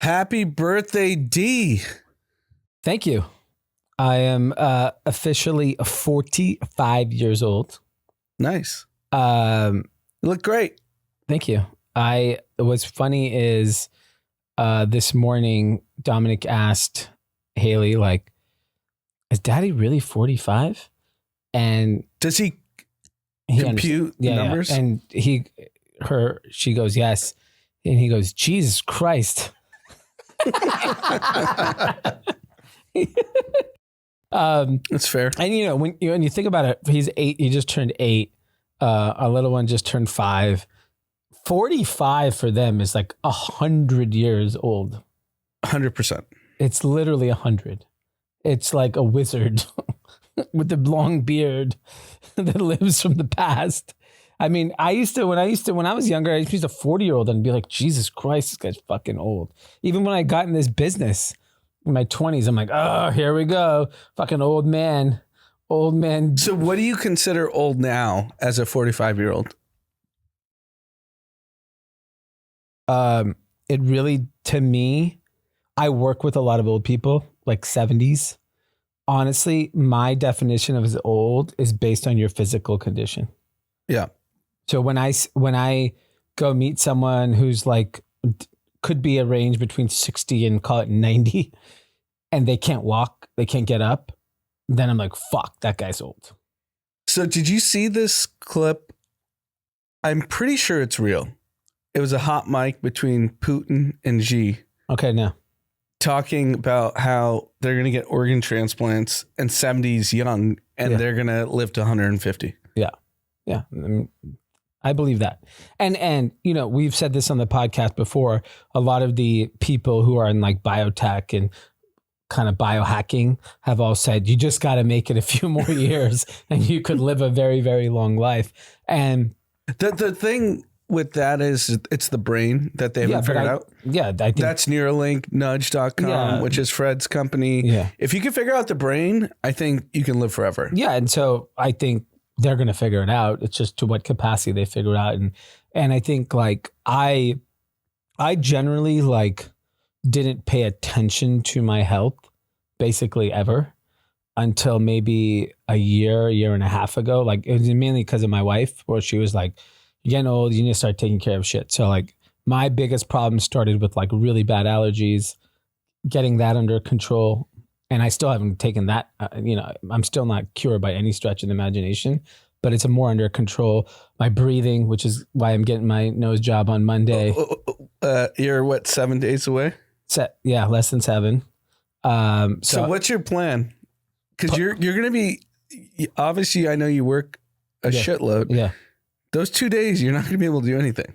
Happy birthday, Dee. Thank you. I am officially 45 years old. Nice. You look great. Thank you. What's funny is this morning, Dominic asked Haley, like, is Daddy really 45? And does he compute numbers? Yeah. And she goes, yes. And he goes, Jesus Christ. That's fair. And when you think about it, he's 8. He just turned 8. Our little one just turned 5. 45 for them is like 100 years old. 100%. It's literally 100. It's like a wizard with a long beard that lives from the past. I mean, when I was younger, I used to be a 40-year-old and be like, Jesus Christ, this guy's fucking old. Even when I got in this business in my 20s, I'm like, oh, here we go. Fucking old man. So what do you consider old now as a 45-year-old? It really, to me, I work with a lot of old people, like 70s. Honestly, my definition of as old is based on your physical condition. Yeah. So when I go meet someone who's like, could be a range between 60 and call it 90, and they can't walk, they can't get up, then I'm like, fuck, that guy's old. So did you see this clip? I'm pretty sure it's real. It was a hot mic between Putin and Xi. Okay, no. Talking about how they're going to get organ transplants and 70s young, and they're going to live to 150. Yeah. Yeah. I believe that. And we've said this on the podcast before, a lot of the people who are in like biotech and kind of biohacking have all said, you just got to make it a few more years and you could live a very, very long life. And the thing with that is it's the brain that they haven't figured out. Yeah. I think that's Neuralink, nudge.com, which is Fred's company. Yeah. If you can figure out the brain, I think you can live forever. Yeah. And so I think they're going to figure it out. It's just to what capacity they figure it out. And I think like I generally like didn't pay attention to my health basically ever until maybe a year and a half ago. Like it was mainly because of my wife, where she was like, you're getting old, you need to start taking care of shit. So like my biggest problem started with like really bad allergies, getting that under control. And I still haven't taken that, I'm still not cured by any stretch of the imagination, but it's more under control. My breathing, which is why I'm getting my nose job on Monday. You're what, 7 days away? Yeah, less than 7. So what's your plan? Because you're going to be, obviously I know you work a shitload. Yeah. Those 2 days, you're not going to be able to do anything.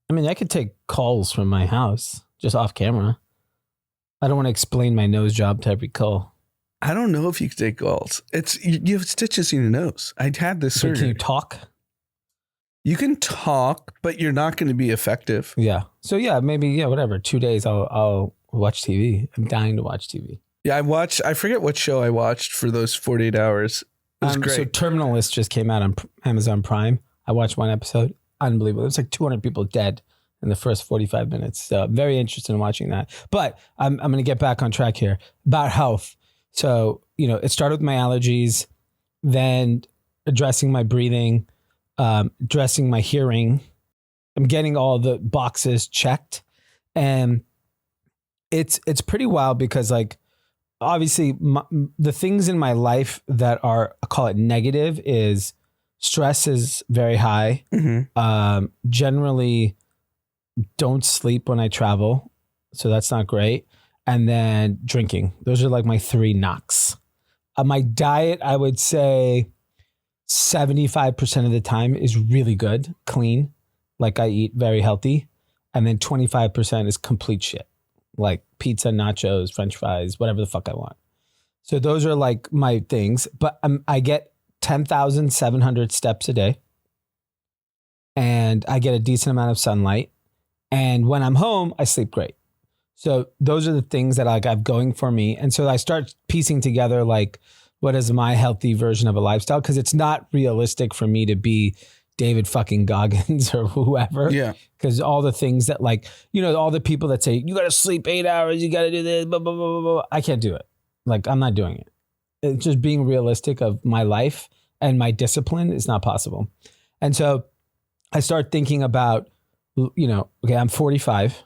I mean, I could take calls from my house just off camera. I don't want to explain my nose job to every call. I don't know if you could take calls. You have stitches in your nose. I had this surgery. Can you talk? You can talk, but you're not going to be effective. Yeah. So yeah, maybe, whatever. 2 days I'll watch TV. I'm dying to watch TV. Yeah, I forget what show I watched for those 48 hours. It was great. So Terminalist just came out on Amazon Prime. I watched one episode. Unbelievable. It was like 200 people dead in the first 45 minutes. So very interested in watching that. But I'm going to get back on track here about health. So, it started with my allergies, then addressing my breathing, addressing my hearing. I'm getting all the boxes checked. And it's pretty wild because like, obviously the things in my life that are, I call it negative, is stress is very high. Mm-hmm. Generally don't sleep when I travel. So that's not great. And then drinking. Those are like my 3 knocks. My diet, I would say 75% of the time is really good, clean. Like I eat very healthy. And then 25% is complete shit. Like pizza, nachos, French fries, whatever the fuck I want. So those are like my things. But I get 10,700 steps a day. And I get a decent amount of sunlight. And when I'm home, I sleep great. So those are the things that like I've going for me. And so I start piecing together like, what is my healthy version of a lifestyle? Because it's not realistic for me to be David fucking Goggins or whoever. Yeah. Because all the things that like, all the people that say, you got to sleep 8 hours, you got to do this, blah, blah, blah, blah, blah. I can't do it. Like, I'm not doing it. It's just being realistic of my life and my discipline is not possible. And so I start thinking about, okay, I'm 45.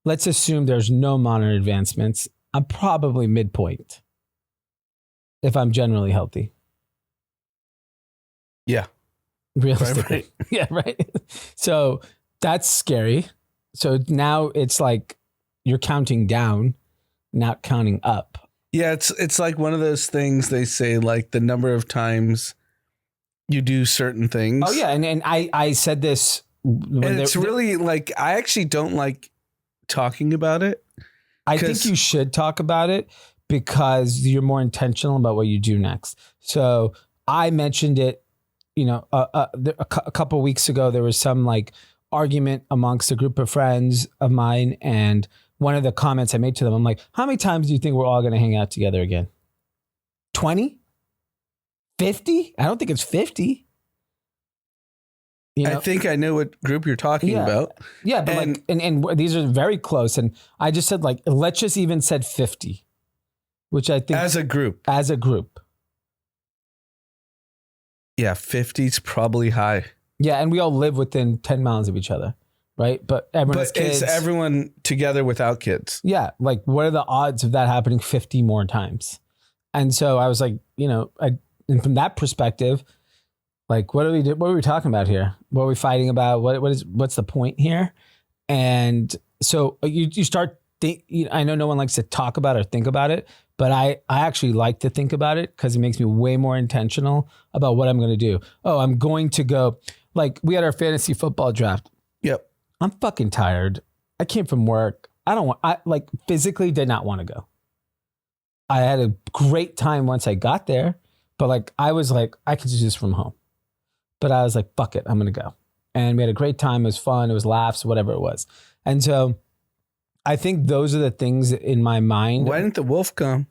Let's assume there's no modern advancements. I'm probably midpoint if I'm generally healthy. Yeah. Realistically. Right. Yeah, right. So that's scary. So now it's like you're counting down, not counting up. Yeah, it's like one of those things they say, like the number of times you do certain things. Oh, yeah. And I said this. And it's really like, I actually don't like talking about it. I think you should talk about it because you're more intentional about what you do next. So I mentioned it, a couple of weeks ago, there was some like argument amongst a group of friends of mine. And one of the comments I made to them, I'm like, how many times do you think we're all going to hang out together again? 20? 50? I don't think it's 50. I think I know what group you're talking about. Yeah, but and these are very close. And I just said like, let's just even said 50, which I think as a group. Yeah, 50's probably high. Yeah, and we all live within 10 miles of each other, right? But everyone has kids. It's everyone together without kids. Yeah, like what are the odds of that happening 50 more times? And so I was like, and from that perspective, like what are we talking about here? What are we fighting about? What's the point here? And so you start I know no one likes to talk about or think about it, but I actually like to think about it because it makes me way more intentional about what I'm going to do. Oh, I'm going to go, like we had our fantasy football draft. Yep. I'm fucking tired. I came from work. I physically did not want to go. I had a great time once I got there, but like, I was like, I could do this from home, but I was like, fuck it. I'm going to go. And we had a great time. It was fun. It was laughs, whatever it was. And so I think those are the things in my mind. Why didn't the wolf come?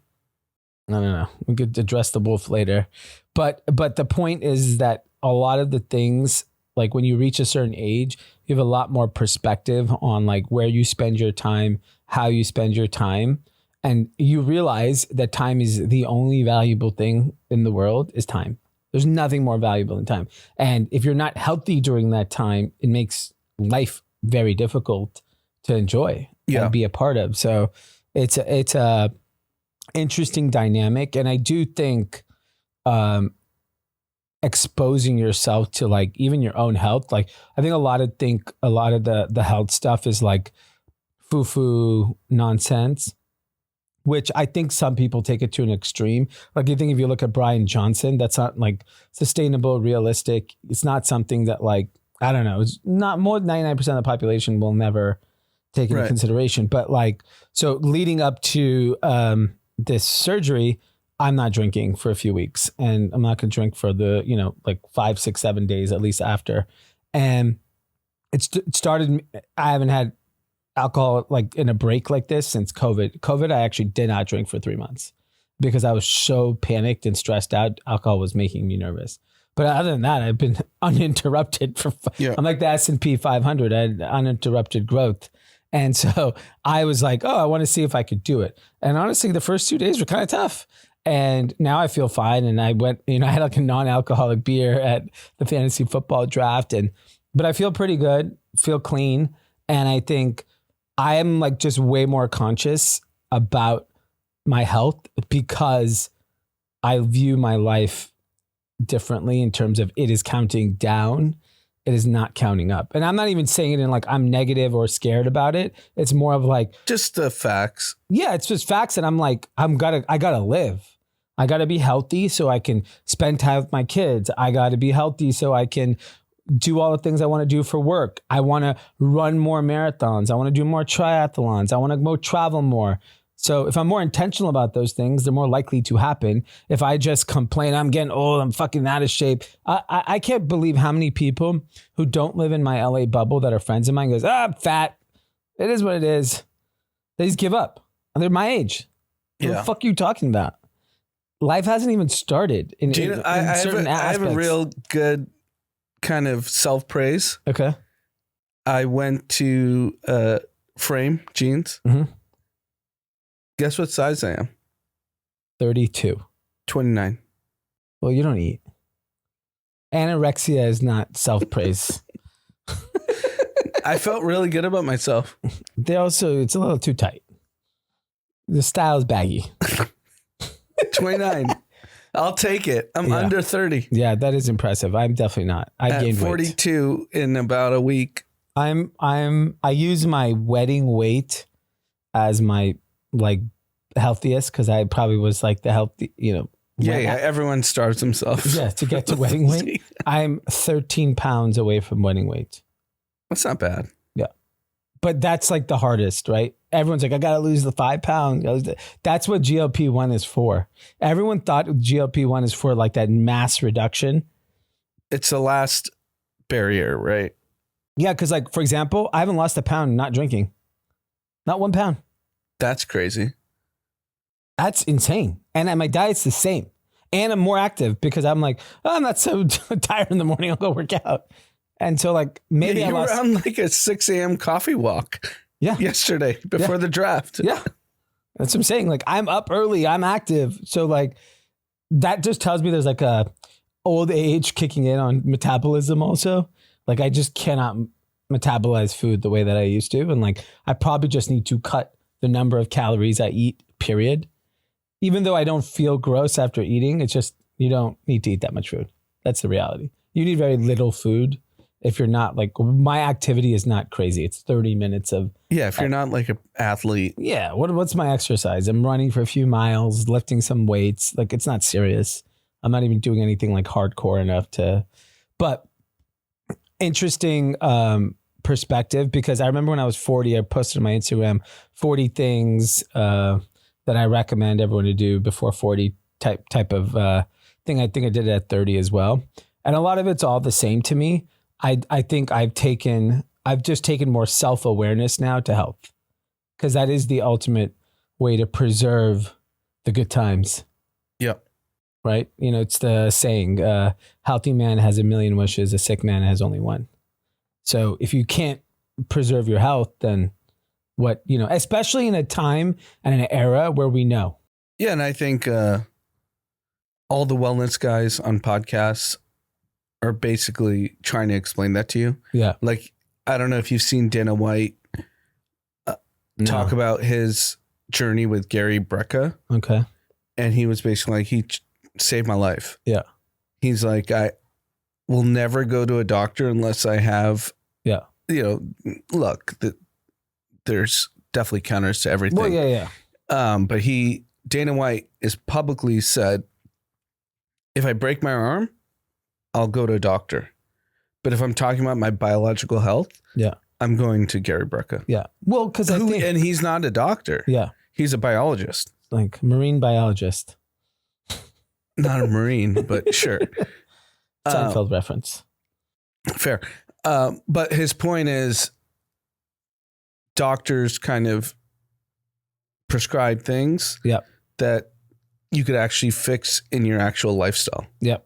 No. We could address the wolf later. But the point is that a lot of the things, like when you reach a certain age, you have a lot more perspective on like where you spend your time, how you spend your time. And you realize that time is the only valuable thing in the world is time. There's nothing more valuable than time. And if you're not healthy during that time, it makes life very difficult to enjoy and be a part of. So it's a interesting dynamic. And I do think exposing yourself to like even your own health, like I think a lot of the health stuff is like foo-foo nonsense, which I think some people take it to an extreme. Like you think if you look at Brian Johnson, that's not like sustainable, realistic. It's not something that like, I don't know, it's not more than 99% of the population will never take into consideration. But like, so leading up to this surgery, I'm not drinking for a few weeks and I'm not going to drink for the, like 5, 6, 7 days at least after. And it started, I haven't had alcohol like in a break like this since COVID. I actually did not drink for 3 months because I was so panicked and stressed out. Alcohol was making me nervous. But other than that, I've been uninterrupted I'm like the S&P 500. I had uninterrupted growth. And so I was like, I want to see if I could do it. And honestly, the first 2 days were kind of tough. And now I feel fine. And I went, I had like a non-alcoholic beer at the fantasy football draft. But I feel pretty good, feel clean. And I think I am like just way more conscious about my health because I view my life differently in terms of it is counting down. It is not counting up. And I'm not even saying it in like I'm negative or scared about it. It's more of like just the facts. Yeah, it's just facts. And I'm like, I gotta live. I gotta be healthy so I can spend time with my kids. I gotta be healthy so I can do all the things I want to do for work. I want to run more marathons. I want to do more triathlons. I want to go travel more. So if I'm more intentional about those things, they're more likely to happen. If I just complain, I'm getting old, I'm fucking out of shape. I can't believe how many people who don't live in my LA bubble that are friends of mine goes, I'm fat. It is what it is. They just give up. And they're my age. What the fuck are you talking about? Life hasn't even started in certain aspects. I have a real good kind of self-praise. Okay. I went to Frame Jeans. Mm-hmm. Guess what size I am? 32. 29. Well, you don't eat. Anorexia is not self-praise. I felt really good about myself. It's a little too tight. The style's baggy. 29. I'll take it. I'm under 30. Yeah, that is impressive. I'm definitely not. I gained 42 weight. in about a week. I use my wedding weight as my like healthiest because I probably was like the healthy, Yeah, everyone starves themselves. Yeah, to get to wedding weight. I'm 13 pounds away from wedding weight. That's not bad. Yeah. But that's like the hardest, right? Everyone's like, I got to lose the 5 pounds. That's what GLP-1 is for. Everyone thought GLP-1 is for like that mass reduction. It's the last barrier, right? Yeah, because like, for example, I haven't lost a pound not drinking. Not 1 pound. That's crazy. That's insane. And my diet's the same. And I'm more active because I'm like, oh, I'm not so tired in the morning. I'll go work out. And so like maybe you were on like a 6 a.m. coffee walk yesterday before the draft. Yeah. That's what I'm saying. Like I'm up early. I'm active. So like that just tells me there's like a old age kicking in on metabolism also. Like I just cannot metabolize food the way that I used to. And like I probably just need to cut the number of calories I eat, period. Even though I don't feel gross after eating, it's just you don't need to eat that much food. That's the reality. You need very little food if you're not like, my activity is not crazy. It's 30 minutes of... Yeah, if you're not like an athlete. Yeah, what's my exercise? I'm running for a few miles, lifting some weights. Like it's not serious. I'm not even doing anything like hardcore enough to... But interesting perspective, because I remember when I was 40, I posted on my Instagram 40 things... that I recommend everyone to do before 40 type of thing. I think I did it at 30 as well. And a lot of it's all the same to me. I think I've just taken more self-awareness now to health, because that is the ultimate way to preserve the good times. Yeah. Right. It's the saying, healthy man has a million wishes. A sick man has only one. So if you can't preserve your health, then what, especially in a time and an era where we know. Yeah. And I think all the wellness guys on podcasts are basically trying to explain that to you. Yeah. Like, I don't know if you've seen Dana White talk about his journey with Gary Brecka. Okay. And he was basically like, he saved my life. Yeah. He's like, I will never go to a doctor unless I have, look, there's definitely counters to everything. Well, yeah. But Dana White is publicly said, if I break my arm, I'll go to a doctor. But if I'm talking about my biological health, I'm going to Gary Brecka. Yeah. Well, because and he's not a doctor. Yeah. He's a biologist. Like marine biologist. Not a marine, but sure. Seinfeld reference. Fair. But his point is, doctors kind of prescribe things that you could actually fix in your actual lifestyle. Yep.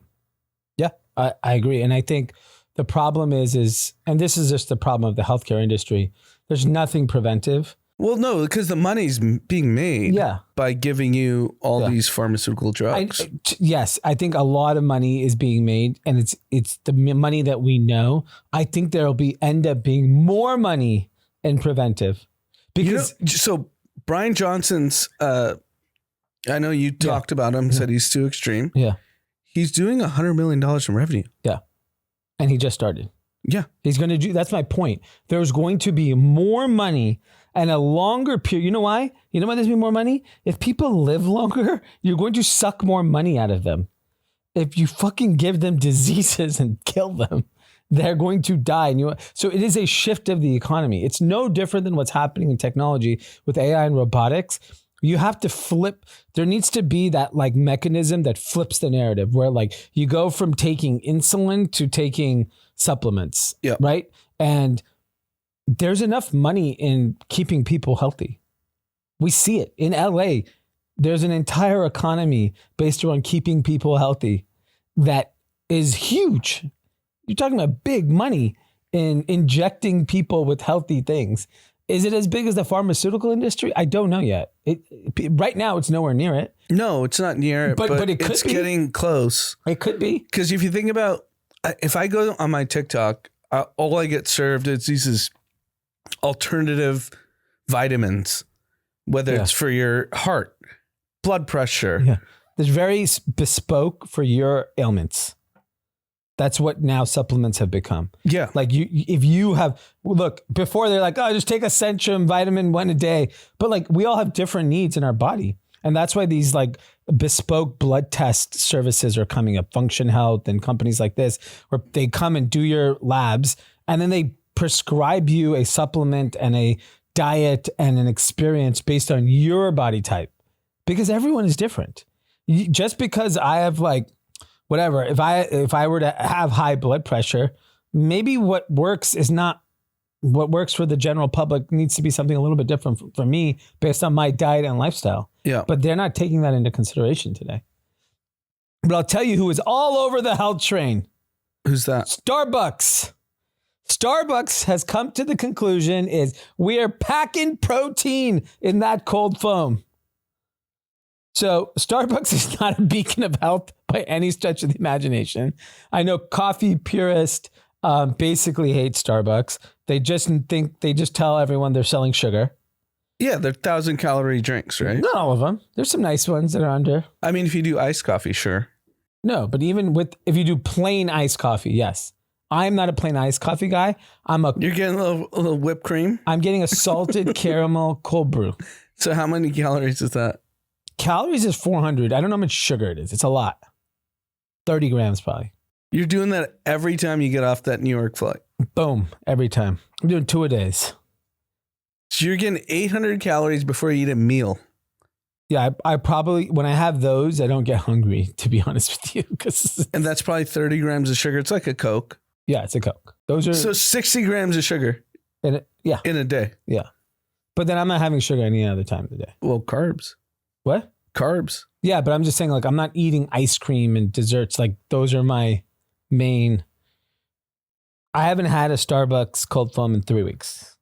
Yeah, I agree. And I think the problem is, and this is just the problem of the healthcare industry, there's nothing preventive. Well, no, because the money's being made by giving you all these pharmaceutical drugs. Yes, I think a lot of money is being made, and it's the money that we know. I think there'll end up being more money in preventive. Because so Brian Johnson's, I know you talked about him, said he's too extreme. Yeah. He's doing $100 million in revenue. Yeah. And he just started. Yeah. He's going to do, that's my point. There's going to be more money and a longer period. You know why? You know why there's going to be more money? If people live longer, you're going to suck more money out of them. If you fucking give them diseases and kill them, they're going to die. And so it is a shift of the economy. It's no different than what's happening in technology with AI and robotics. You have to flip. There needs to be that like mechanism that flips the narrative where like you go from taking insulin to taking supplements, right? And there's enough money in keeping people healthy. We see it in LA. There's an entire economy based around keeping people healthy that is huge. You're talking about big money in injecting people with healthy things. Is it as big as the pharmaceutical industry? I don't know yet. Right now, it's nowhere near it. No, it's not near it, but it could be. Getting close. It could be. Because if you think about, if I go on my TikTok, all I get served is these alternative vitamins, whether it's for your heart, blood pressure. Yeah. There's very bespoke for your ailments. That's what now supplements have become. Yeah. Like if you have, look, before they're like, oh, just take a Centrum vitamin 1 a day. But like we all have different needs in our body. And that's why these like bespoke blood test services are coming up, Function Health and companies like this, where they come and do your labs and then they prescribe you a supplement and a diet and an experience based on your body type, because everyone is different. Just because I have like, whatever, if I were to have high blood pressure, maybe what works is not what works for the general public. Needs to be something a little bit different for me based on my diet and lifestyle. Yeah. But they're not taking that into consideration today. But I'll tell you who is all over the health train. Who's that? Starbucks. Starbucks has come to the conclusion is we are packing protein in that cold foam. So Starbucks is not a beacon of health by any stretch of the imagination. I know coffee purists basically hate Starbucks. They just tell everyone they're selling sugar. Yeah, they're 1,000-calorie drinks, right? Not all of them. There's some nice ones that are under. I mean, if you do iced coffee, sure. No, but even if you do plain iced coffee, yes. I'm not a plain iced coffee guy. You're getting a little whipped cream? I'm getting a salted caramel cold brew. So how many calories is that? Calories is 400. I don't know how much sugar it is. It's a lot. 30 grams probably. You're doing that every time you get off that New York flight? Boom. Every time. I'm doing 2 a days. So you're getting 800 calories before you eat a meal? Yeah, I probably, when I have those, I don't get hungry, to be honest with you. And that's probably 30 grams of sugar. It's like a Coke. Yeah, it's a Coke. Those are... So 60 grams of sugar in a day. Yeah. But then I'm not having sugar any other time of the day. Well, carbs. What? Carbs. Yeah, but I'm just saying, like, I'm not eating ice cream and desserts. Like, those are my main... I haven't had a Starbucks cold foam in 3 weeks.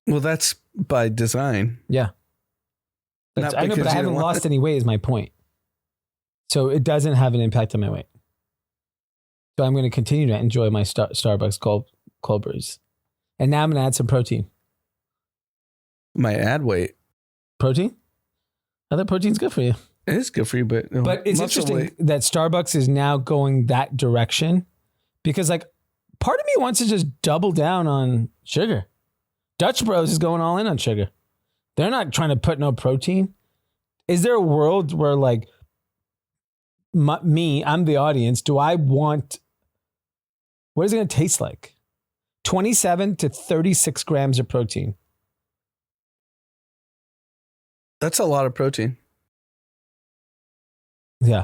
Well, that's by design. Yeah. I know, but I haven't lost any weight is my point. So it doesn't have an impact on my weight. So I'm going to continue to enjoy my Starbucks cold brews. And now I'm going to add some protein. My add weight. Protein? I thought protein's good for you. It is good for you, but it's interesting that Starbucks is now going that direction, because like part of me wants to just double down on sugar. Dutch Bros is going all in on sugar. They're not trying to put no protein. Is there a world where like I'm the audience, do I want, what is it going to taste like? 27 to 36 grams of protein. That's a lot of protein. Yeah.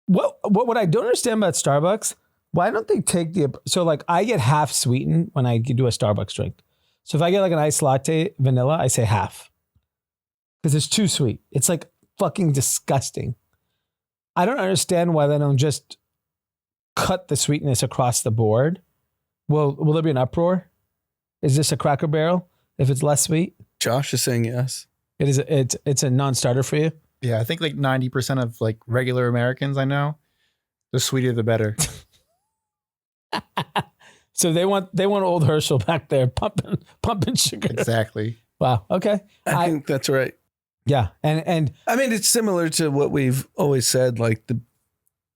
What I don't understand about Starbucks, why don't they take so like I get half sweetened when I do a Starbucks drink. So if I get like an iced latte vanilla, I say half. Because it's too sweet. It's like fucking disgusting. I don't understand why they don't just cut the sweetness across the board. Will there be an uproar? Is this a Cracker Barrel if it's less sweet? Josh is saying yes. It is. It's a non-starter for you. Yeah, I think like 90% of like regular Americans I know, the sweeter the better. So they want old Herschel back there pumping sugar. Exactly. Wow. Okay. I think that's right. Yeah. And I mean, it's similar to what we've always said, like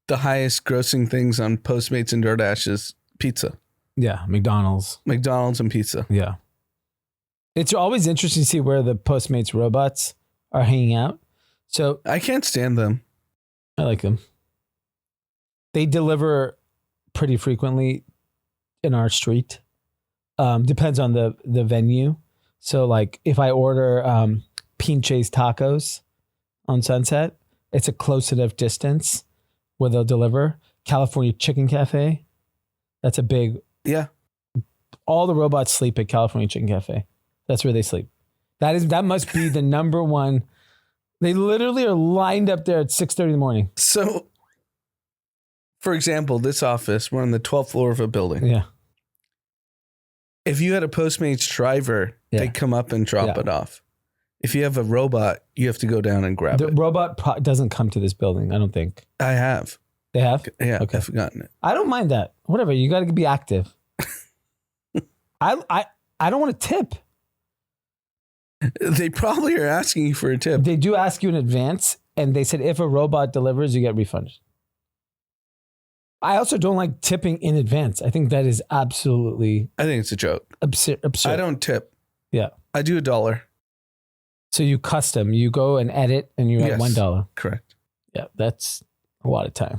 the highest grossing things on Postmates and DoorDash is pizza. Yeah. McDonald's and pizza. Yeah. It's always interesting to see where the Postmates robots are hanging out. So I can't stand them. I like them. They deliver pretty frequently in our street. Depends on the venue. So like if I order Pinche's tacos on Sunset, it's a close enough distance where they'll deliver. California Chicken Cafe, that's a big... Yeah. All the robots sleep at California Chicken Cafe. That's where they sleep. That must be the number one. They literally are lined up there at 6:30 in the morning. So for example, this office, we're on the 12th floor of a building. Yeah. If you had a Postmates driver, they come up and drop it off. If you have a robot, you have to go down and grab it. The robot doesn't come to this building, I don't think. I have. They have? Yeah, okay. I've forgotten it. I don't mind that. Whatever. You got to be active. I don't want to tip. They probably are asking you for a tip. They do ask you in advance, and they said if a robot delivers, you get refunded. I also don't like tipping in advance. I think that is absolutely... I think it's a joke. Absurd. I don't tip. Yeah. I do $1. So you custom. You go and edit, and you're at $1. Correct. Yeah, that's a lot of time.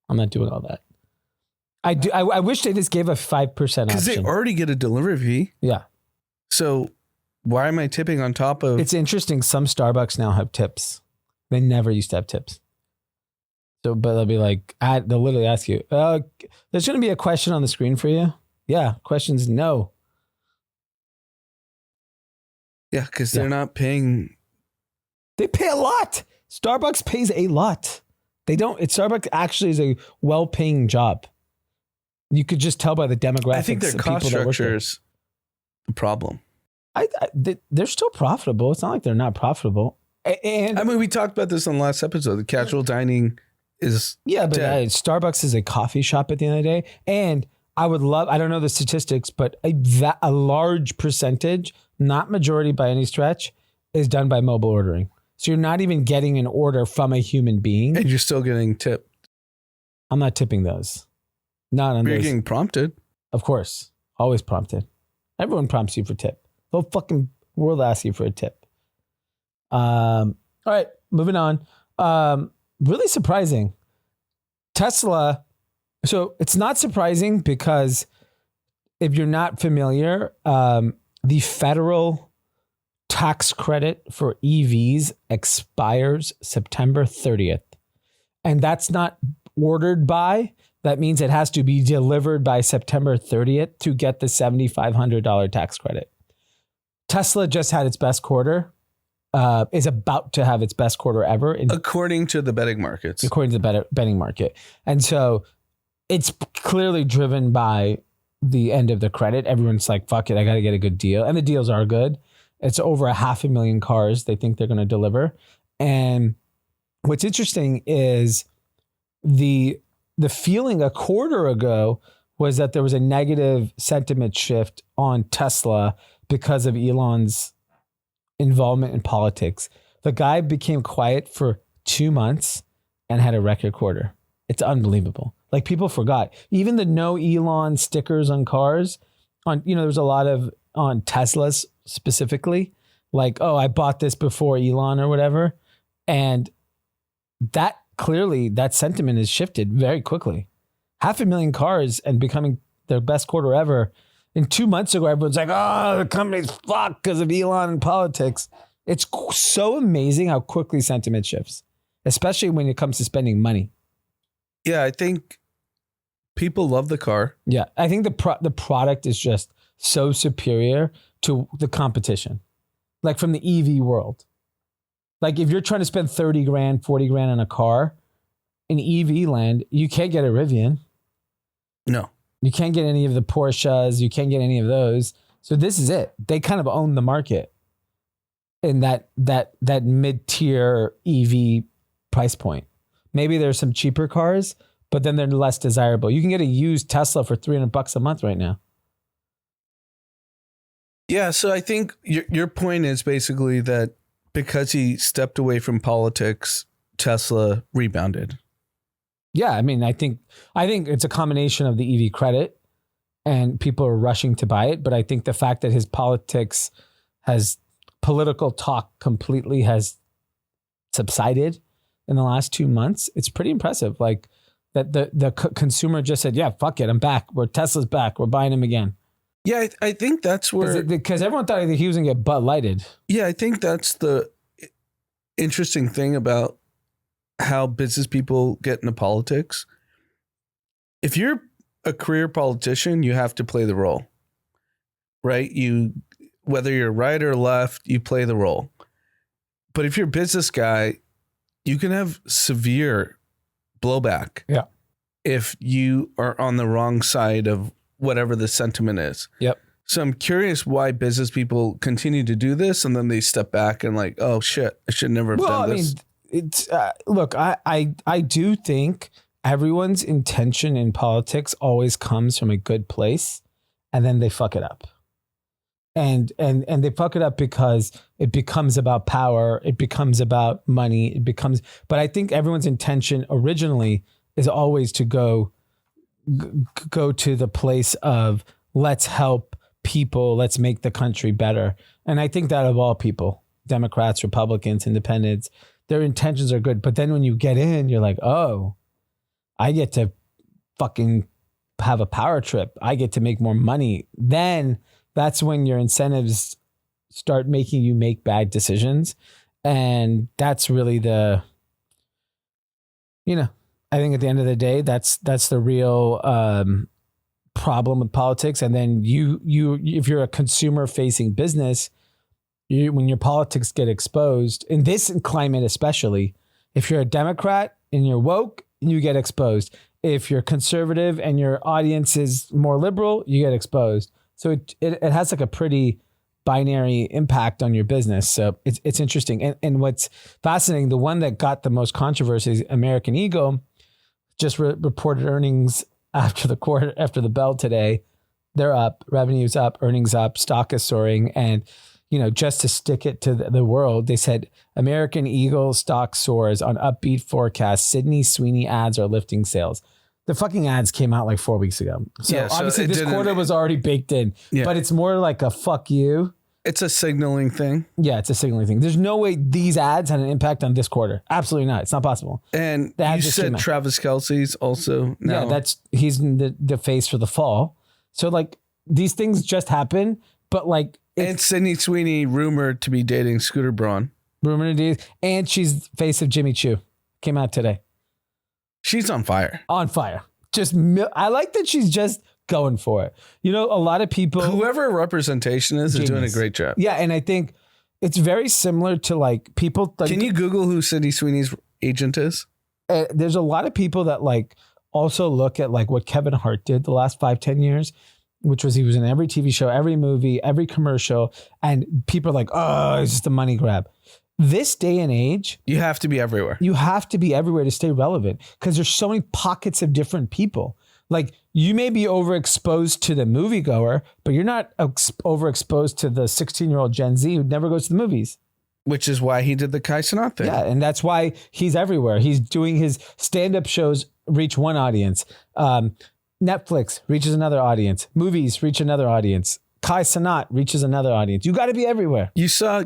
I'm not doing all that. I wish they just gave a 5% option. Because they already get a delivery fee. Yeah. So why am I tipping on top of... It's interesting. Some Starbucks now have tips. They never used to have tips. So, but they'll be like, they'll literally ask you, there's going to be a question on the screen for you. Yeah. Questions, no. Yeah, because they're not paying... They pay a lot. Starbucks pays a lot. They don't... Starbucks actually is a well-paying job. You could just tell by the demographics. I think their cost structure is the problem. They're still profitable. It's not like they're not profitable. And I mean, we talked about this on the last episode. The casual dining is but Starbucks is a coffee shop at the end of the day. And I don't know the statistics, but a large percentage, not majority by any stretch, is done by mobile ordering. So you're not even getting an order from a human being. And you're still getting tipped. I'm not tipping those. Not on You're those. getting prompted. Of course. Always prompted. Everyone prompts you for tip. The whole fucking world asks you for a tip. All right, moving on. Really surprising. Tesla. So it's not surprising because if you're not familiar, the federal tax credit for EVs expires September 30th. And that's not ordered by. That means it has to be delivered by September 30th to get the $7,500 tax credit. Tesla just had its best quarter, is about to have its best quarter ever. According to the betting markets. According to the betting market. And so it's clearly driven by the end of the credit. Everyone's like, fuck it, I got to get a good deal. And the deals are good. It's over 500,000 cars they think they're going to deliver. And what's interesting is the feeling a quarter ago was that there was a negative sentiment shift on Tesla because of Elon's involvement in politics. The guy became quiet for 2 months and had a record quarter. It's unbelievable. Like people forgot. Even the no Elon stickers on cars, there's a lot of on Teslas specifically, like, oh, I bought this before Elon or whatever. And that clearly that sentiment has shifted very quickly. 500,000 cars and becoming their best quarter ever. And 2 months ago, everyone's like, oh, the company's fucked because of Elon and politics. It's so amazing how quickly sentiment shifts, especially when it comes to spending money. Yeah, I think people love the car. Yeah, I think the product is just so superior to the competition, like from the EV world. Like if you're trying to spend 30 grand, 40 grand on a car in EV land, you can't get a Rivian. No. You can't get any of the Porsches. You can't get any of those. So this is it. They kind of own the market in that mid-tier EV price point. Maybe there's some cheaper cars, but then they're less desirable. You can get a used Tesla for $300 a month right now. Yeah, so I think your point is basically that because he stepped away from politics, Tesla rebounded. Yeah, I mean, I think it's a combination of the EV credit and people are rushing to buy it. But I think the fact that his political talk completely has subsided in the last 2 months, it's pretty impressive. Like that the consumer just said, yeah, fuck it, I'm back. Tesla's back. We're buying him again. Yeah, I think that's where... Because everyone thought he was going to get Bud Lighted. Yeah, I think that's the interesting thing about how business people get into politics. If you're a career politician, you have to play the role, right? Whether you're right or left, you play the role. But if you're a business guy, you can have severe blowback. Yeah. if you are on the wrong side of whatever the sentiment is. Yep. So I'm curious why business people continue to do this, and then they step back and like, oh shit, I should never have done this. I mean, it's look, I do think everyone's intention in politics always comes from a good place, and then they fuck it up. And they fuck it up because it becomes about power, it becomes about money, but I think everyone's intention originally is always to go to the place of let's help people, let's make the country better. And I think that of all people, Democrats, Republicans, Independents, their intentions are good. But then when you get in, you're like, oh, I get to fucking have a power trip. I get to make more money. Then that's when your incentives start making you make bad decisions. And that's really I think at the end of the day, that's the real problem with politics. And then you if you're a consumer facing business, when your politics get exposed in this climate, especially if you're a Democrat and you're woke, you get exposed. If you're conservative and your audience is more liberal, you get exposed. So it has like a pretty binary impact on your business. So it's interesting. And what's fascinating, the one that got the most controversy is American Eagle just reported earnings after the bell today. They're up, revenue's up, earnings up, stock is soaring. And, just to stick it to the world, they said American Eagle stock soars on upbeat forecast. Sydney Sweeney ads are lifting sales. The fucking ads came out like 4 weeks ago. So obviously this quarter was already baked in, but it's more like a fuck you. It's a signaling thing. Yeah, it's a signaling thing. There's no way these ads had an impact on this quarter. Absolutely not. It's not possible. And you said Travis Kelce's also now. Yeah, he's in the face for the fall. So like these things just happen, but like. And Sydney Sweeney rumored to be dating Scooter Braun. Rumored to date. And she's face of Jimmy Choo. Came out today. She's on fire. On fire. I like that she's just going for it. A lot of people. Whoever representation is doing a great job. Yeah. And I think it's very similar to like people. Like, can you Google who Sydney Sweeney's agent is? There's a lot of people that like also look at like what Kevin Hart did the last 5-10 years, which was he was in every TV show, every movie, every commercial. And people are like, oh, it's just a money grab. This day and age, you have to be everywhere. You have to be everywhere to stay relevant because there's so many pockets of different people. Like you may be overexposed to the moviegoer, but you're not overexposed to the 16-year-old Gen Z who never goes to the movies. Which is why he did the Kai Cenat thing. Yeah, and that's why he's everywhere. He's doing his stand-up shows reach one audience. Netflix reaches another audience. Movies reach another audience. Kai Cenat reaches another audience. You got to be everywhere. You saw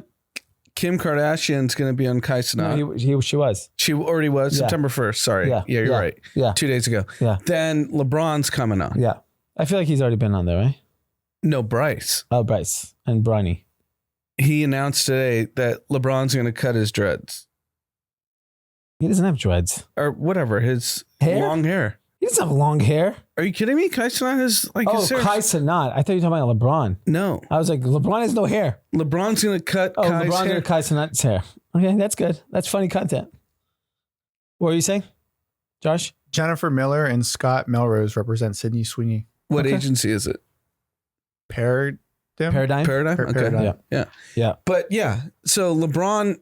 Kim Kardashian's going to be on Kai Cenat. No, she was. She already was? Yeah. September 1st. Sorry. Yeah, you're right. Yeah. 2 days ago. Yeah. Then LeBron's coming on. Yeah. I feel like he's already been on there, right? No, Bryce. Oh, Bryce and Bronny. He announced today that LeBron's going to cut his dreads. He doesn't have dreads. Or whatever, his long hair. He doesn't have long hair. Are you kidding me? Kai Cenat is like... Oh, Kai Cenat. I thought you were talking about LeBron. No. I was like, LeBron has no hair. LeBron's going to cut Kai's hair. LeBron's going to Kai Cenat's hair. Okay, that's good. That's funny content. What were you saying, Josh? Jennifer Miller and Scott Melrose represent Sydney Sweeney. What agency is it? Paradigm? Okay. Paradigm. Yeah. But yeah, so LeBron,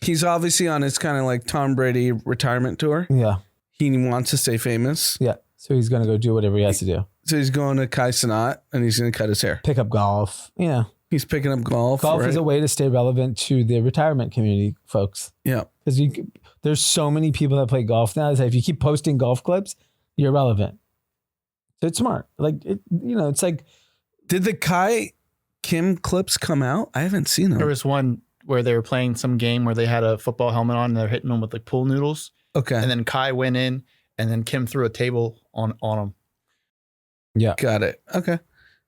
he's obviously on his kind of like Tom Brady retirement tour. Yeah. He wants to stay famous. Yeah. So he's going to go do whatever he has to do. So he's going to Kai Cenat and he's going to cut his hair. Pick up golf. Yeah. He's picking up golf. Golf is a way to stay relevant to the retirement community, folks. Yeah. Because there's so many people that play golf now. That if you keep posting golf clips, you're relevant. So it's smart. Like, it's like. Did the Kai Kim clips come out? I haven't seen them. There was one where they were playing some game where they had a football helmet on and they're hitting them with like pool noodles. Okay. And then Kai went in and then Kim threw a table on him. Yeah. Got it. Okay.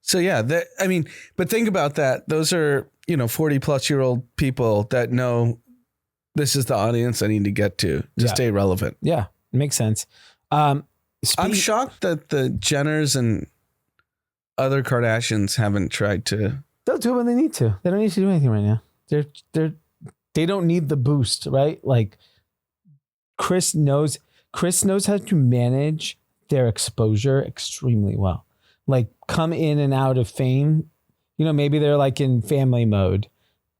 So yeah, but think about that. Those are, 40 plus year old people that know this is the audience I need to get to stay relevant. Yeah. It makes sense. I'm shocked that the Jenners and other Kardashians haven't tried to. They'll do it when they need to. They don't need to do anything right now. They don't need the boost, right? Like Chris knows how to manage their exposure extremely well. Like come in and out of fame. You know, maybe they're like in family mode.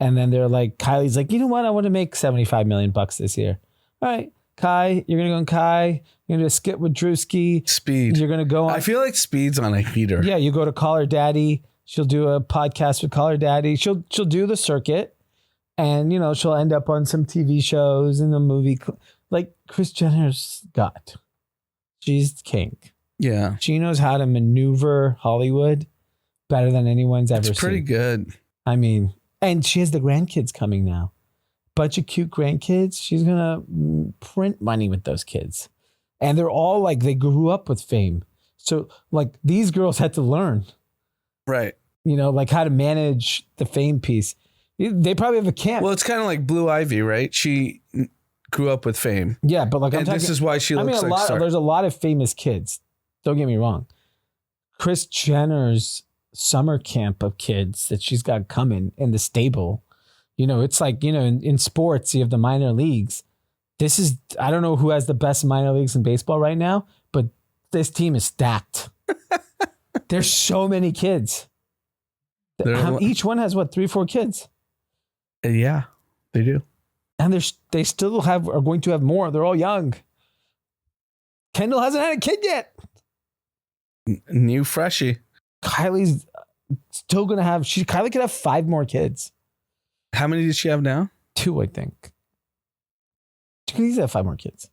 And then they're like, Kylie's like, you know what? I want to make $75 million this year. All right, Kai, you're going to go on Kai. You're going to do a skit with Drewski. Speed. You're going to go on. I feel like Speed's on a heater. Yeah, you go to Call Her Daddy. She'll do a podcast with Call Her Daddy. She'll do the circuit. And, you know, she'll end up on some TV shows and a movie. Like Kris Jenner's got. She's king. Yeah. She knows how to maneuver Hollywood better than anyone's ever seen. It's pretty good. I mean, and she has the grandkids coming now. Bunch of cute grandkids. She's going to print money with those kids. And they're all like, they grew up with fame. So like these girls had to learn. Right. You know, like how to manage the fame piece. They probably have a camp. Well, it's kind of like Blue Ivy, right? She grew up with fame. Yeah, but like I'm and talking, this is why she looks like there's a lot of famous kids. Don't get me wrong. Kris Jenner's summer camp of kids that she's got coming in the stable. You know, it's like, you know, in sports, you have the minor leagues. This is, I don't know who has the best minor leagues in baseball right now, but this team is stacked. There's so many kids. Each one has what, 3-4 kids? Yeah, they do. And they still are going to have more. They're all young. Kendall hasn't had a kid yet. New freshie. Kylie's still going to have, Kylie could have 5 more kids. How many does she have now? 2, I think. She can easily have 5 more kids.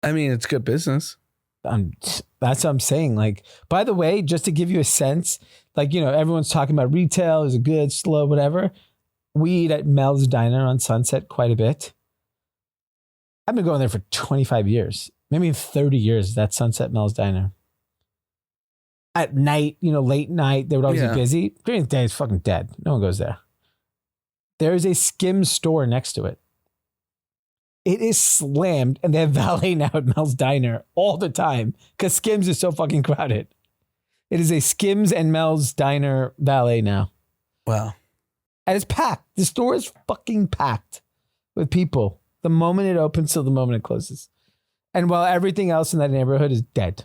I mean, it's good business. That's what I'm saying. Like, by the way, just to give you a sense, like, you know, everyone's talking about retail, is it good, slow, whatever. We eat at Mel's Diner on Sunset quite a bit. I've been going there for 25 years, maybe 30 years, that Sunset Mel's Diner. At night, you know, late night, they would always be busy. During the day, it's fucking dead. No one goes there. There is a Skims store next to it. It is slammed, and they have valet now at Mel's Diner all the time because Skims is so fucking crowded. It is a Skims and Mel's Diner valet now. Wow. And it's packed. The store is fucking packed with people the moment it opens till the moment it closes. And while everything else in that neighborhood is dead.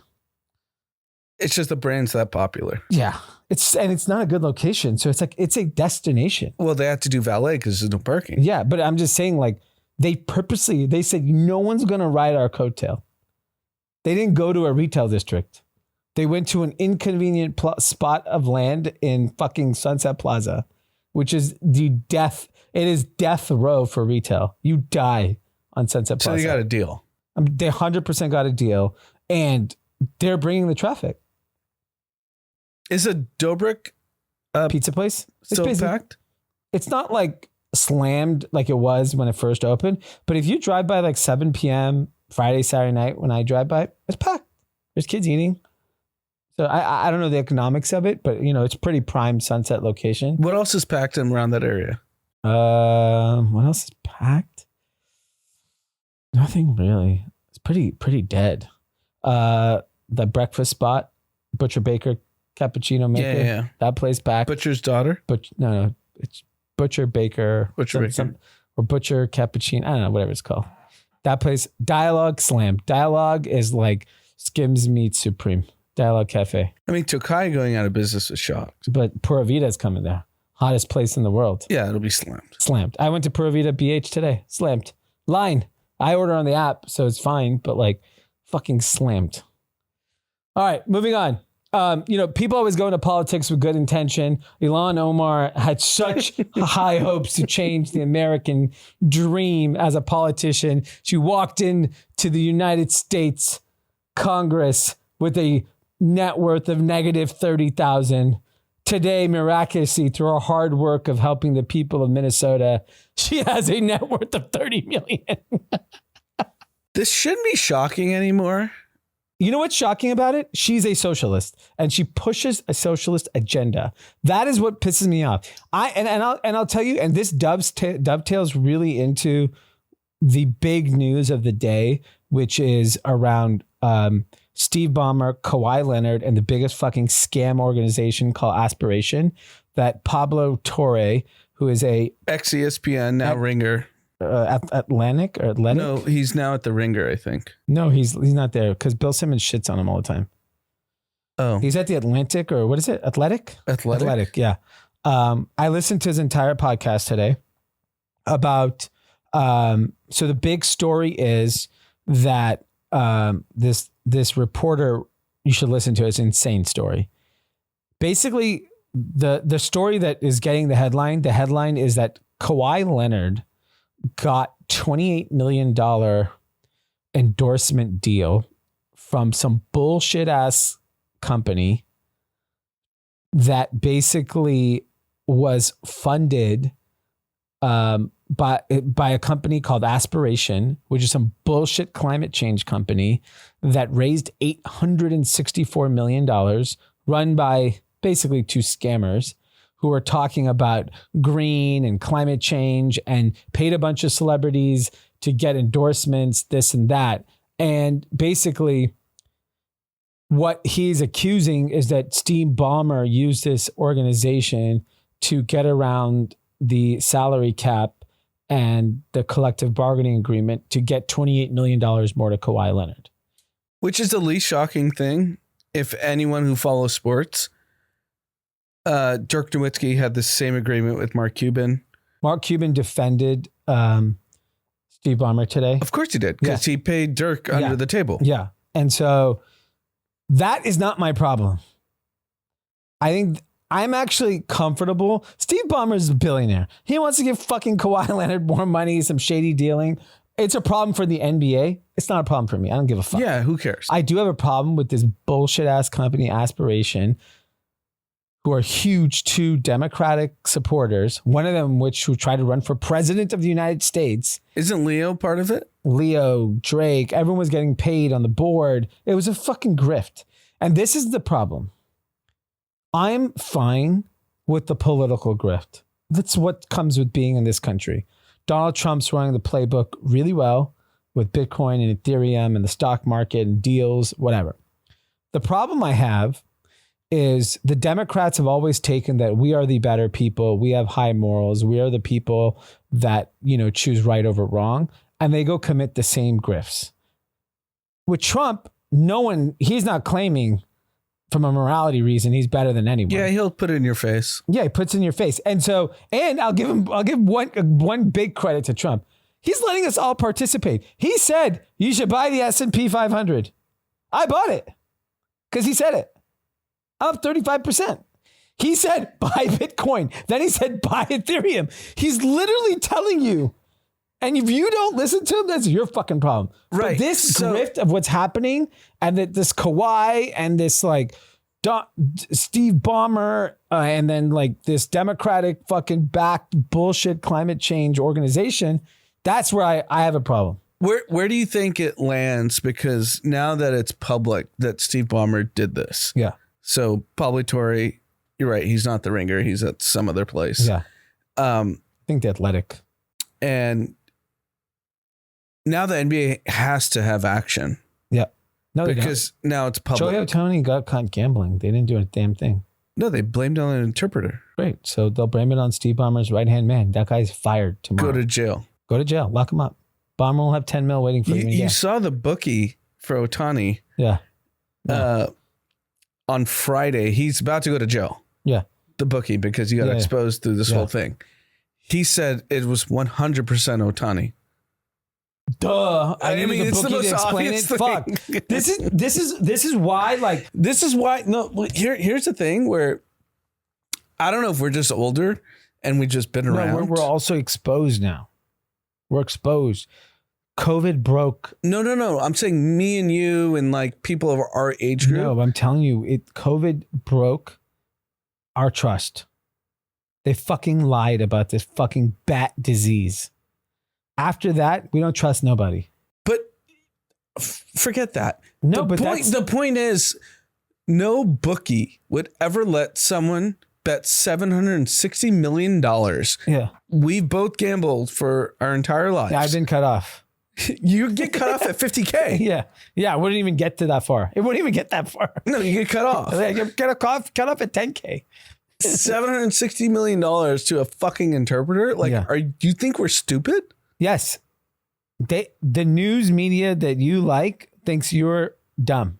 It's just the brand's that popular. Yeah. It's not a good location. So it's like, it's a destination. Well, they have to do valet because there's no parking. Yeah. But I'm just saying, like, they said, no one's going to ride our coattail. They didn't go to a retail district. They went to an inconvenient spot of land in fucking Sunset Plaza, which is it is death row for retail. You die on Sunset Plaza. So they got a deal. They 100% got a deal, and they're bringing the traffic. Is a Dobrik pizza place still packed? It's not like slammed like it was when it first opened, but if you drive by like 7 p.m. Friday, Saturday night, when I drive by, it's packed. There's kids eating. So I don't know the economics of it, but you know, it's pretty prime Sunset location. What else is packed in around that area? What else is packed? Nothing really. It's pretty dead. The breakfast spot, Butcher Baker cappuccino maker. Yeah. That place packed. Butcher's daughter? No, it's Butcher Baker. Or Butcher Cappuccino. I don't know, whatever it's called. That place, Dialogue slam. Dialogue is like Skims meets Supreme. Dialogue Cafe. I mean, Tokai going out of business was shocked. But Pura Vida's coming there. Hottest place in the world. Yeah, it'll be slammed. Slammed. I went to Pura Vida BH today. Slammed. Line. I order on the app, so it's fine, but like fucking slammed. All right, moving on. You know, people always go into politics with good intention. Ilhan Omar had such high hopes to change the American dream as a politician. She walked into the United States Congress with a net worth of negative 30,000. Today, miraculously, through her hard work of helping the people of Minnesota, she has a net worth of 30 million. This shouldn't be shocking anymore. You know what's shocking about it? She's a socialist, and she pushes a socialist agenda. That is what pisses me off. I'll tell you, and this dovetails really into the big news of the day, which is around Steve Ballmer, Kawhi Leonard, and the biggest fucking scam organization called Aspiration. That Pablo Torre, who is a ex-ESPN, now Ringer. Atlantic or Athletic? No, he's now at the Ringer, I think. No, he's not there because Bill Simmons shits on him all the time. Oh. He's at the Atlantic or what is it? Athletic? Athletic, yeah. I listened to his entire podcast today about, so the big story is that this reporter, you should listen to it, it's an insane story. Basically, the story that is getting the headline is that Kawhi Leonard got $28 million endorsement deal from some bullshit ass company that basically was funded by a company called Aspiration, which is some bullshit climate change company that raised $864 million, run by basically two scammers who are talking about green and climate change and paid a bunch of celebrities to get endorsements, this and that. And basically what he's accusing is that Steve Ballmer used this organization to get around the salary cap and the collective bargaining agreement to get $28 million more to Kawhi Leonard. Which is the least shocking thing. If anyone who follows sports, Dirk Nowitzki had the same agreement with Mark Cuban. Mark Cuban defended Steve Ballmer today. Of course he did, because he paid Dirk under the table. Yeah. And so that is not my problem. I think I'm actually comfortable. Steve Ballmer is a billionaire. He wants to give fucking Kawhi Leonard more money, some shady dealing. It's a problem for the NBA. It's not a problem for me. I don't give a fuck. Yeah, who cares? I do have a problem with this bullshit ass company, Aspiration, who are huge two Democratic supporters, one of them who tried to run for president of the United States. Isn't Leo part of it? Leo, Drake, everyone was getting paid on the board. It was a fucking grift. And this is the problem. I'm fine with the political grift. That's what comes with being in this country. Donald Trump's running the playbook really well with Bitcoin and Ethereum and the stock market and deals, whatever. The problem I have is the Democrats have always taken that we are the better people. We have high morals. We are the people that, choose right over wrong. And they go commit the same grifts. With Trump, he's not claiming from a morality reason he's better than anyone. Yeah, he'll put it in your face. Yeah, he puts it in your face. And I'll give one big credit to Trump. He's letting us all participate. He said, you should buy the S&P 500. I bought it because he said it. Up 35%. He said, buy Bitcoin. Then he said, buy Ethereum. He's literally telling you. And if you don't listen to him, that's your fucking problem. Right. But this grift of what's happening and that this Kawhi and this Steve Ballmer and then this Democratic fucking backed bullshit climate change organization, that's where I have a problem. Where do you think it lands? Because now that it's public that Steve Ballmer did this. Yeah. So probably Tory, you're right. He's not the Ringer. He's at some other place. Yeah. I think the Athletic. And now the NBA has to have action. Yeah. No, because now it's public. Joey Ohtani got caught gambling. They didn't do a damn thing. No, they blamed it on an interpreter. Great. So they'll blame it on Steve Ballmer's right-hand man. That guy's fired tomorrow. Go to jail. Go to jail. Lock him up. Ballmer will have 10 mil waiting for him. You saw the bookie for Ohtani. Yeah. On Friday, he's about to go to jail. Yeah. The bookie, because he got exposed through this whole thing. He said it was 100% Ohtani. Duh. I mean, it's the most obvious thing. Fuck. This is why No, here's the thing where I don't know if we're just older and we just been around. No, we're also exposed now. We're exposed. COVID broke. No. I'm saying me and you and people of our age group. No, I'm telling you, COVID broke our trust. They fucking lied about this fucking bat disease. After that, we don't trust nobody. But forget that. No, the point is, no bookie would ever let someone bet $760 million. Yeah. We've both gambled for our entire lives. Yeah, I've been cut off. You get cut off at 50K. Yeah. I wouldn't even get to that far. It wouldn't even get that far. No, you get cut off. Get cut off at 10K. $760 million to a fucking interpreter? Do you think we're stupid? Yes. The news media that you like thinks you're dumb.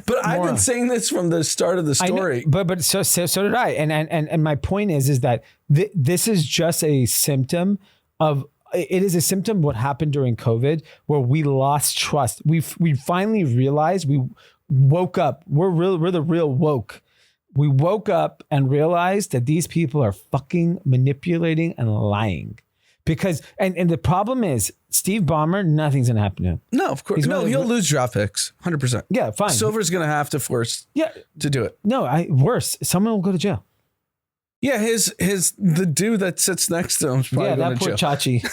But I've been saying this from the start of the story. But so did I. And my point is that this is just a symptom of, it is a symptom of what happened during COVID, where we lost trust. We finally realized, we woke up. We're the real woke. We woke up and realized that these people are fucking manipulating and lying. Because and the problem is, Steve Ballmer, nothing's gonna happen to him. No, of course. He'll lose draft picks, 100%. Yeah, fine. Silver's gonna have to force to do it. No, worse. Someone will go to jail. Yeah, the dude that sits next to him is probably going to jail. That poor Chachi.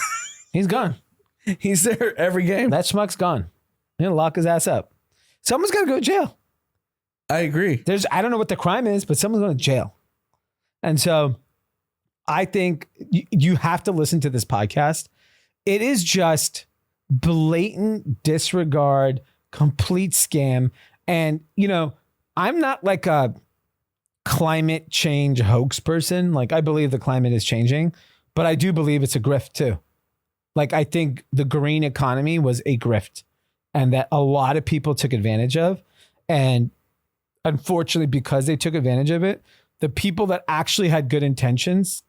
He's gone. He's there every game. That schmuck's gone. He'll lock his ass up. Someone's got to go to jail. I agree. I don't know what the crime is, but someone's going to jail. And so I think you have to listen to this podcast. It is just blatant disregard, complete scam. And, I'm not like a climate change hoax person. Like, I believe the climate is changing, but I do believe it's a grift too. Like, I think the green economy was a grift and that a lot of people took advantage of. And unfortunately, because they took advantage of it, the people that actually had good intentions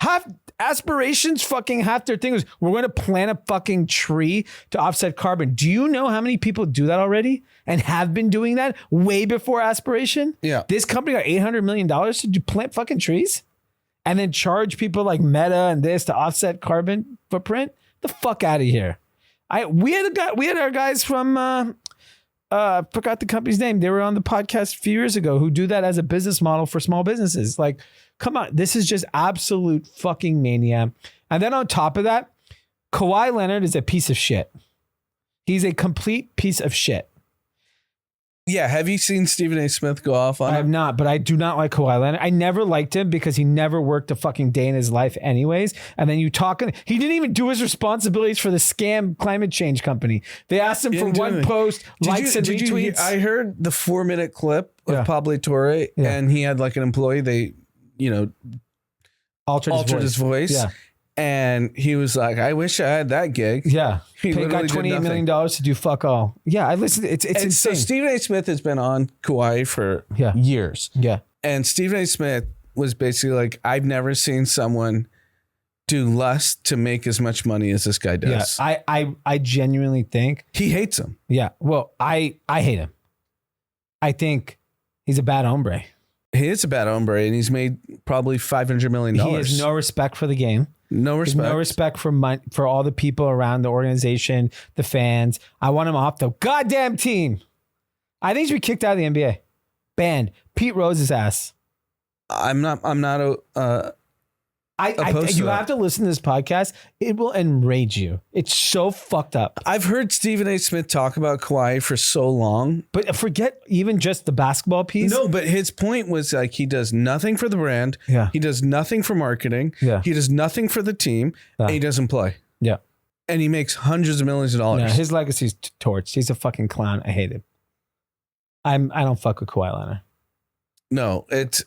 have aspirations. Fucking half their thing was, we're going to plant a fucking tree to offset carbon. Do you know how many people do that already and have been doing that way before Aspiration? Yeah. This company got $800 million to plant fucking trees and then charge people like Meta and this to offset carbon footprint. The fuck out of here. We had our guys from, forgot the company's name. They were on the podcast a few years ago who do that as a business model for small businesses. Like, come on, this is just absolute fucking mania. And then on top of that, Kawhi Leonard is a piece of shit. He's a complete piece of shit. Yeah, have you seen Stephen A. Smith go off on him? I have not, but I do not like Kawhi Leonard. I never liked him because he never worked a fucking day in his life anyways. And then he didn't even do his responsibilities for the scam climate change company. They asked him for one post, likes and retweets. I heard the 4-minute clip of Pablo Torre, and he had like an employee, they, altered his voice. Yeah. And he was like, I wish I had that gig. Yeah. He got $28 million to do fuck all. Yeah. I listened. It's insane. So Stephen A. Smith has been on Kawhi for years. Yeah. And Stephen A. Smith was basically like, I've never seen someone do less to make as much money as this guy does. Yeah. I genuinely think he hates him. Yeah. Well, I hate him. I think he's a bad hombre. He is a bad hombre, and he's made probably $500 million. He has no respect for the game. No respect. No respect for all the people around the organization, the fans. I want him off the goddamn team. I think he should be kicked out of the NBA. Banned. Pete Rose's ass. I'm not you have to listen to this podcast. It will enrage you. It's so fucked up. I've heard Stephen A. Smith talk about Kawhi for so long. But forget even just the basketball piece. No, but his point was like, he does nothing for the brand. Yeah. He does nothing for marketing. Yeah. He does nothing for the team. And he doesn't play. Yeah. And he makes hundreds of millions of dollars. Yeah, his legacy's torched. He's a fucking clown. I hate him. I don't fuck with Kawhi Leonard. No, it's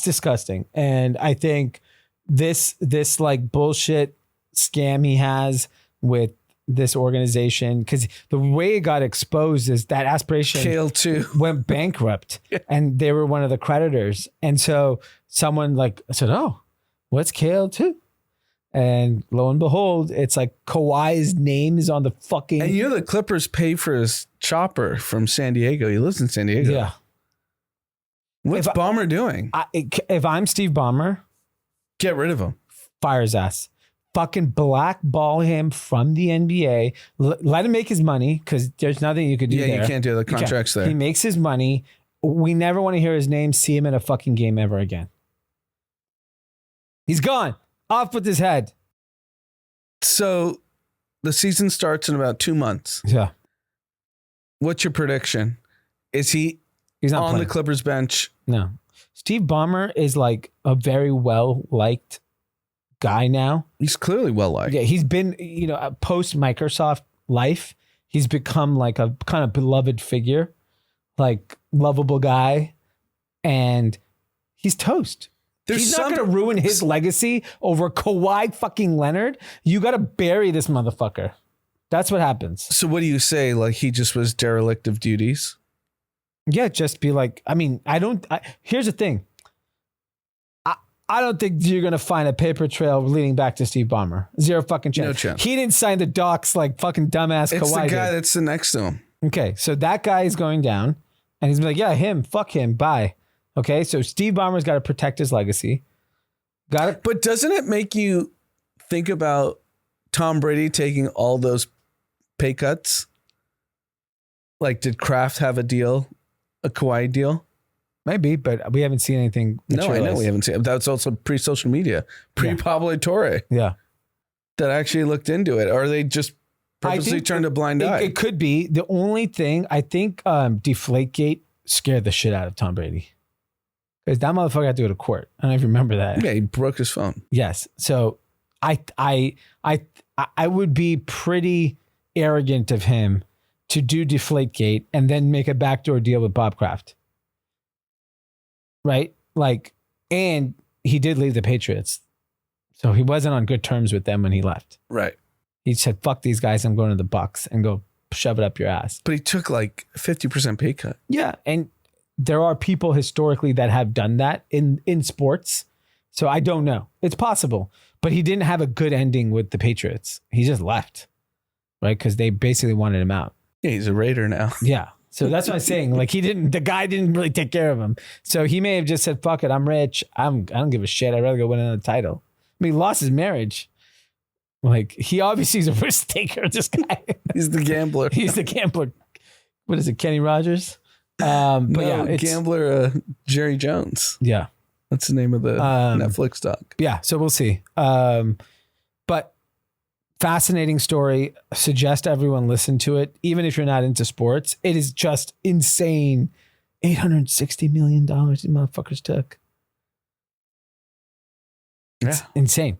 disgusting. And I think this like bullshit scam he has with this organization, because the way it got exposed is that Aspiration Kale too went bankrupt and they were one of the creditors. And so someone said, oh, what's Kale too? And lo and behold, it's like Kawhi's name is on the fucking... And the Clippers pay for his chopper from San Diego. He lives in San Diego. Yeah. What's Ballmer doing? If I'm Steve Ballmer... Get rid of him. Fire his ass. Fucking blackball him from the NBA. Let him make his money, because there's nothing you could do there. Yeah, you can't do the contracts there. He makes his money. We never want to hear his name, see him in a fucking game ever again. He's gone. Off with his head. So the season starts in about 2 months. Yeah. What's your prediction? Is he's not on playing the Clippers bench? No. Steve Ballmer is like a very well-liked guy now. He's clearly well-liked. Yeah, he's been, post-Microsoft life, he's become like a kind of beloved figure, like lovable guy, and he's toast. He's not going to ruin his legacy over Kawhi fucking Leonard. You got to bury this motherfucker. That's what happens. So what do you say? Like he just was derelict of duties? Yeah, just be like, I mean, here's the thing. I don't think you're going to find a paper trail leading back to Steve Ballmer. Zero fucking chance. No chance. He didn't sign the docs like fucking dumbass Kawhi. It's the guy did. that's the next to him. Okay, so that guy is going down and he's like, yeah, him, fuck him, bye. Okay, so Steve Ballmer's got to protect his legacy. Got it. But doesn't it make you think about Tom Brady taking all those pay cuts? Like, did Kraft have a deal, a Kawhi deal? Maybe, but we haven't seen anything. No, I know we haven't seen it. That's also pre-social media, pre-Pablo Torre. Yeah. That actually looked into it. Or they just purposely turned a blind eye? It could be. The only thing, I think Deflategate scared the shit out of Tom Brady. Because that motherfucker had to go to court. I don't know if you remember that. Yeah, he broke his phone. Yes. So I would be pretty arrogant of him to do Deflategate and then make a backdoor deal with Bob Kraft. Right? Like, and he did leave the Patriots. So he wasn't on good terms with them when he left. Right. He said, fuck these guys, I'm going to the Bucks, and go shove it up your ass. But he took like 50% pay cut. Yeah. And there are people historically that have done that in sports. So I don't know. It's possible. But he didn't have a good ending with the Patriots. He just left. Right? Because they basically wanted him out. Yeah, he's a Raider now. Yeah. So that's what I'm saying. Like the guy didn't really take care of him. So he may have just said, fuck it, I'm rich. I don't give a shit. I'd rather go win another title. I mean, he lost his marriage. Like he obviously is a risk taker, this guy. He's the gambler. He's the gambler. What is it, Kenny Rogers? But no, yeah, gambler Jerry Jones. Yeah. That's the name of the Netflix doc. Yeah, so we'll see. But fascinating story. Suggest everyone listen to it, even if you're not into sports. It is just insane. $860 million these motherfuckers took. It's insane.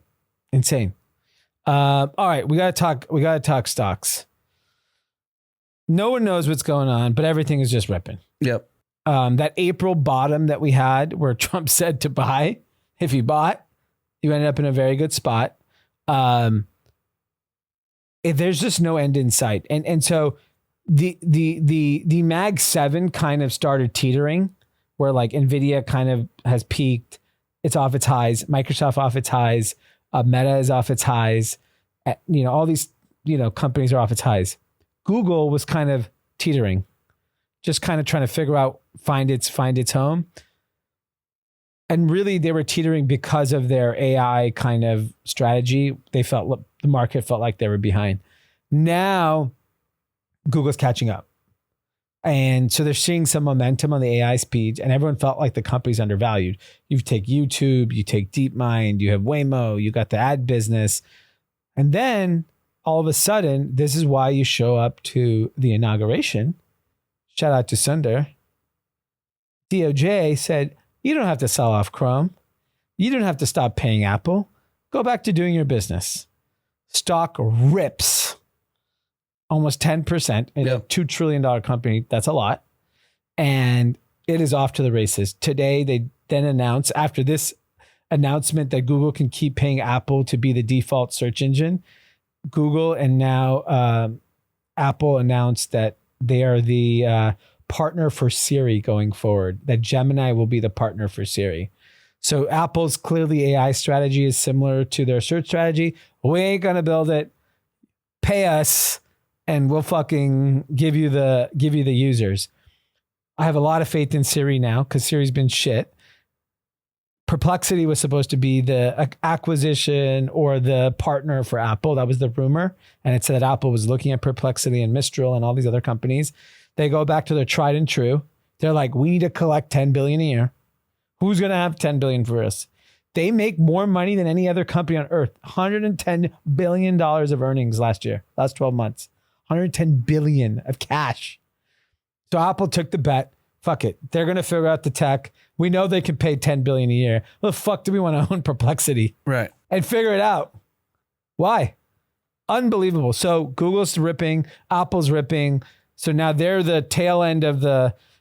All right, we gotta talk stocks. No one knows what's going on, but everything is just ripping. Yep. That April bottom that we had where Trump said to buy, if you bought, you ended up in a very good spot. There's just no end in sight. And so the Mag 7 kind of started teetering where like Nvidia kind of has peaked. It's off its highs. Microsoft off its highs. Meta is off its highs. All these, companies are off its highs. Google was kind of teetering, just kind of trying to figure out, find its home. And really they were teetering because of their AI kind of strategy. The market felt like they were behind. Now Google's catching up. And so they're seeing some momentum on the AI speeds, and everyone felt like the company's undervalued. You take YouTube, you take DeepMind, you have Waymo, you got the ad business. And then all of a sudden, this is why you show up to the inauguration. Shout out to Sundar. DOJ said, you don't have to sell off Chrome. You don't have to stop paying Apple. Go back to doing your business. Stock rips almost 10% in a $2 trillion company. That's a lot. And it is off to the races. Today, they then announced, after this announcement that Google can keep paying Apple to be the default search engine, Google and now Apple announced that they are the partner for Siri going forward, that Gemini will be the partner for Siri. So Apple's clearly AI strategy is similar to their search strategy. We ain't going to build it. Pay us and we'll fucking give you the users. I have a lot of faith in Siri now because Siri's been shit. Perplexity was supposed to be the acquisition or the partner for Apple. That was the rumor. And it said that Apple was looking at Perplexity and Mistral and all these other companies. They go back to their tried and true. They're like, we need to collect $10 billion a year. Who's going to have $10 billion for us? They make more money than any other company on earth. $110 billion of earnings last 12 months. $110 billion of cash. So Apple took the bet. Fuck it. They're going to figure out the tech. We know they can pay $10 billion a year. Well, the fuck do we want to own Perplexity? Right. And figure it out. Why? Unbelievable. So Google's ripping, Apple's ripping. So now they're the tail end of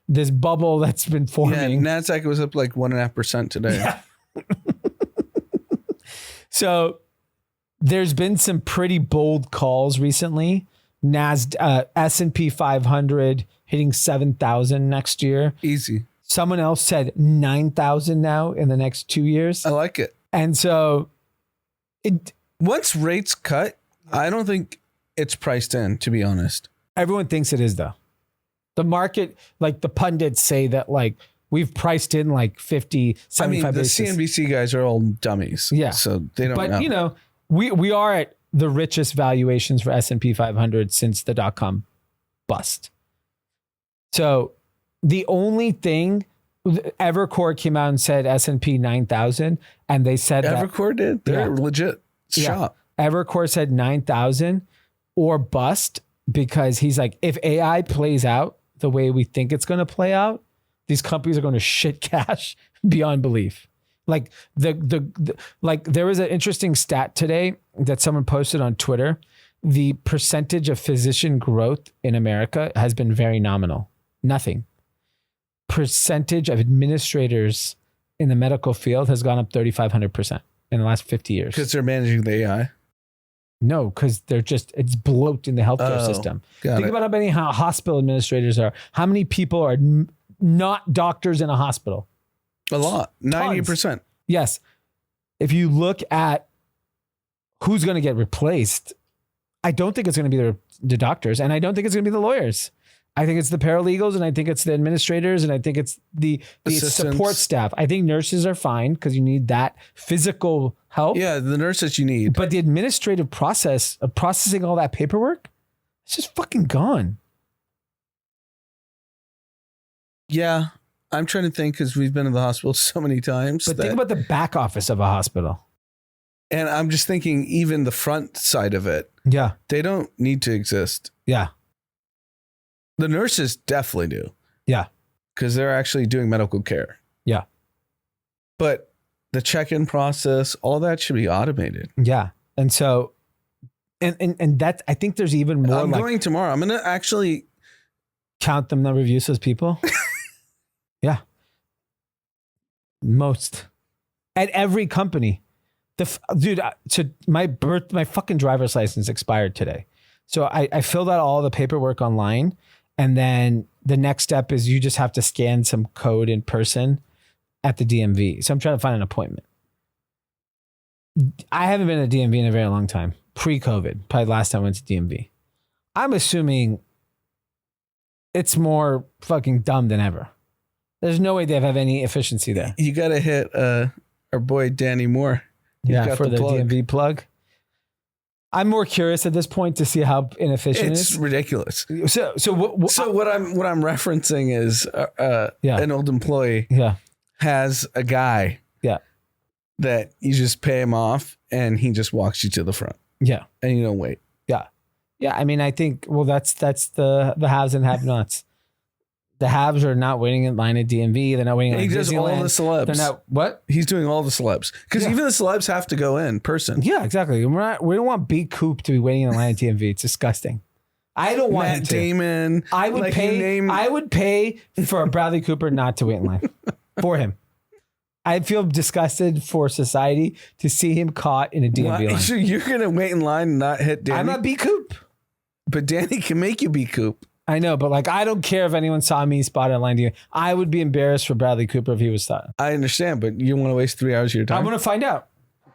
this bubble that's been forming. Yeah, NASDAQ was up like 1.5% today. So there's been some pretty bold calls recently. S&P 500 hitting 7,000 next year. Easy. Someone else said 9,000 now in the next 2 years. I like it. And so once rates cut, I don't think it's priced in, to be honest. Everyone thinks it is, though. The market, like the pundits say that like we've priced in like 50, 75 basis. The CNBC guys are all dummies. Yeah. So they don't know. But, you know, we are at the richest valuations for S&P 500 since the dot-com bust. So the only thing, Evercore came out and said S&P 9,000, and they said Evercore did? They're legit shop. Evercore said 9,000 or bust, because he's like, if AI plays out the way we think it's going to play out, these companies are going to shit cash beyond belief. Like there was an interesting stat today that someone posted on Twitter. The percentage of physician growth in America has been very nominal. Nothing. Percentage of administrators in the medical field has gone up 3,500% in the last 50 years. Because they're managing the AI? No, because it's bloat in the healthcare system. Think about how many hospital administrators are. How many people are not doctors in a hospital? A lot. 90%. Yes. If you look at who's going to get replaced, I don't think it's going to be the doctors, and I don't think it's going to be the lawyers. I think it's the paralegals, and I think it's the administrators, and I think it's the support staff. I think nurses are fine because you need that physical help. Yeah, the nurses you need. But the administrative process of processing all that paperwork, it's just fucking gone. Yeah. I'm trying to think, because we've been to the hospital so many times. But think about the back office of a hospital. And I'm just thinking, even the front side of it. Yeah. They don't need to exist. Yeah. The nurses definitely do. Yeah. Because they're actually doing medical care. Yeah. But the check-in process, all that should be automated. Yeah. And so, and that, I think there's even more. I'm going tomorrow. I'm going to actually count the number of useless people. Yeah. Most. At every company. My fucking driver's license expired today. So I filled out all the paperwork online, and then the next step is you just have to scan some code in person at the DMV. So I'm trying to find an appointment. I haven't been at DMV in a very long time. Pre-COVID, probably last time I went to DMV. I'm assuming it's more fucking dumb than ever. There's no way they have any efficiency there. You got to hit our boy Danny Moore. For the DMV plug. I'm more curious at this point to see how inefficient it is. It's ridiculous. So what I'm referencing is an old employee has a guy that you just pay him off and he just walks you to the front. Yeah. And you don't wait. Yeah. Yeah. I mean, I think, that's the haves and have-nots. The haves are not waiting in line at DMV. They're not waiting. He does all the celebs. They're not what? He's doing all the celebs because even the celebs have to go in person. Yeah, exactly. We don't want B. Coop to be waiting in line at DMV. It's disgusting. I don't want Matt Damon. I would pay for Bradley Cooper not to wait in line for him. I feel disgusted for society to see him caught in a DMV line. So you're gonna wait in line and not hit Danny? I'm not B. Coop, but Danny can make you B. Coop. I know, but I don't care if anyone saw me spotted in line to you. I would be embarrassed for Bradley Cooper if he was spotted. I understand, but you want to waste 3 hours of your time? I'm going to find out.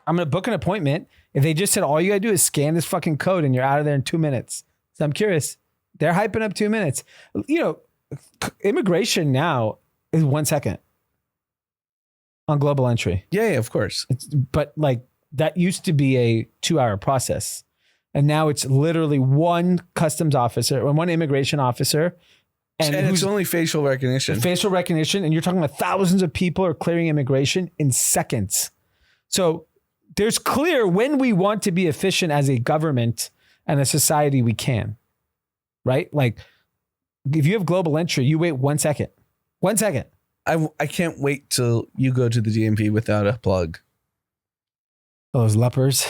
I'm going to book an appointment. If they just said, all you got to do is scan this fucking code and you're out of there in 2 minutes. So I'm curious. They're hyping up 2 minutes. You know, immigration now is 1 second on global entry. Yeah, of course. But that used to be a 2-hour process. And now it's literally one customs officer or one immigration officer. And it's only facial recognition. Facial recognition. And you're talking about thousands of people are clearing immigration in seconds. So there's clear when we want to be efficient as a government and a society, we can. Right? If you have global entry, you wait 1 second. 1 second. I can't wait till you go to the DMV without a plug. Those lepers.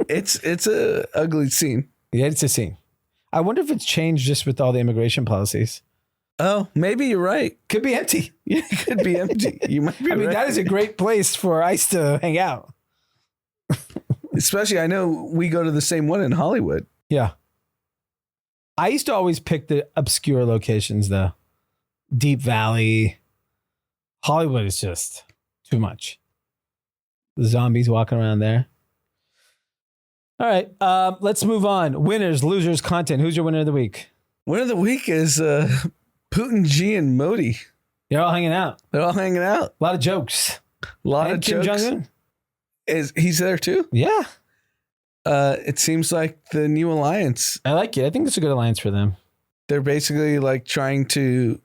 It's a ugly scene. Yeah, it's a scene. I wonder if it's changed just with all the immigration policies. Oh, maybe you're right. Could be empty. Yeah, it could be empty. You might be I mean, right. that is a great place for ICE to hang out. Especially, I know we go to the same one in Hollywood. Yeah. I used to always pick the obscure locations, though. Deep Valley. Hollywood is just too much. The zombies walking around there. All right. Let's move on. Winners, losers, content. Who's your winner of the week? Winner of the week is Putin, G, and Modi. They're all hanging out. They're all hanging out. A lot of jokes. A lot of Kim jokes. Jong-un? He's there too? Yeah. It seems like the new alliance. I like it. I think it's a good alliance for them. They're basically like trying to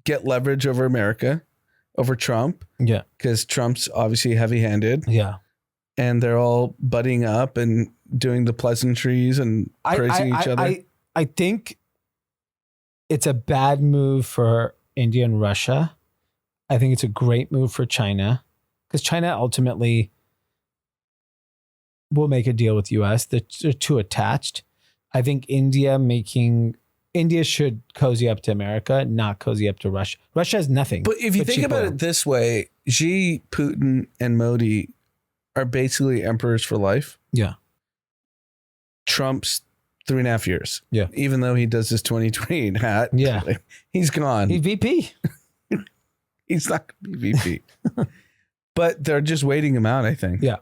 get leverage over America, over Trump. Yeah. Because Trump's obviously heavy-handed. Yeah. And they're all buddying up and doing the pleasantries and praising each other. I think it's a bad move for India and Russia. I think it's a great move for China because China ultimately will make a deal with US. They're too attached. I think India should cozy up to America, not cozy up to Russia. Russia has nothing. But if you think about it this way, Xi, Putin, and Modi are basically emperors for life. Yeah. Trump's 3.5 years. Yeah. Even though he does his 2028 hat. Yeah. He's gone. He's VP. He's not going to be VP. But they're just waiting him out, I think. Yeah.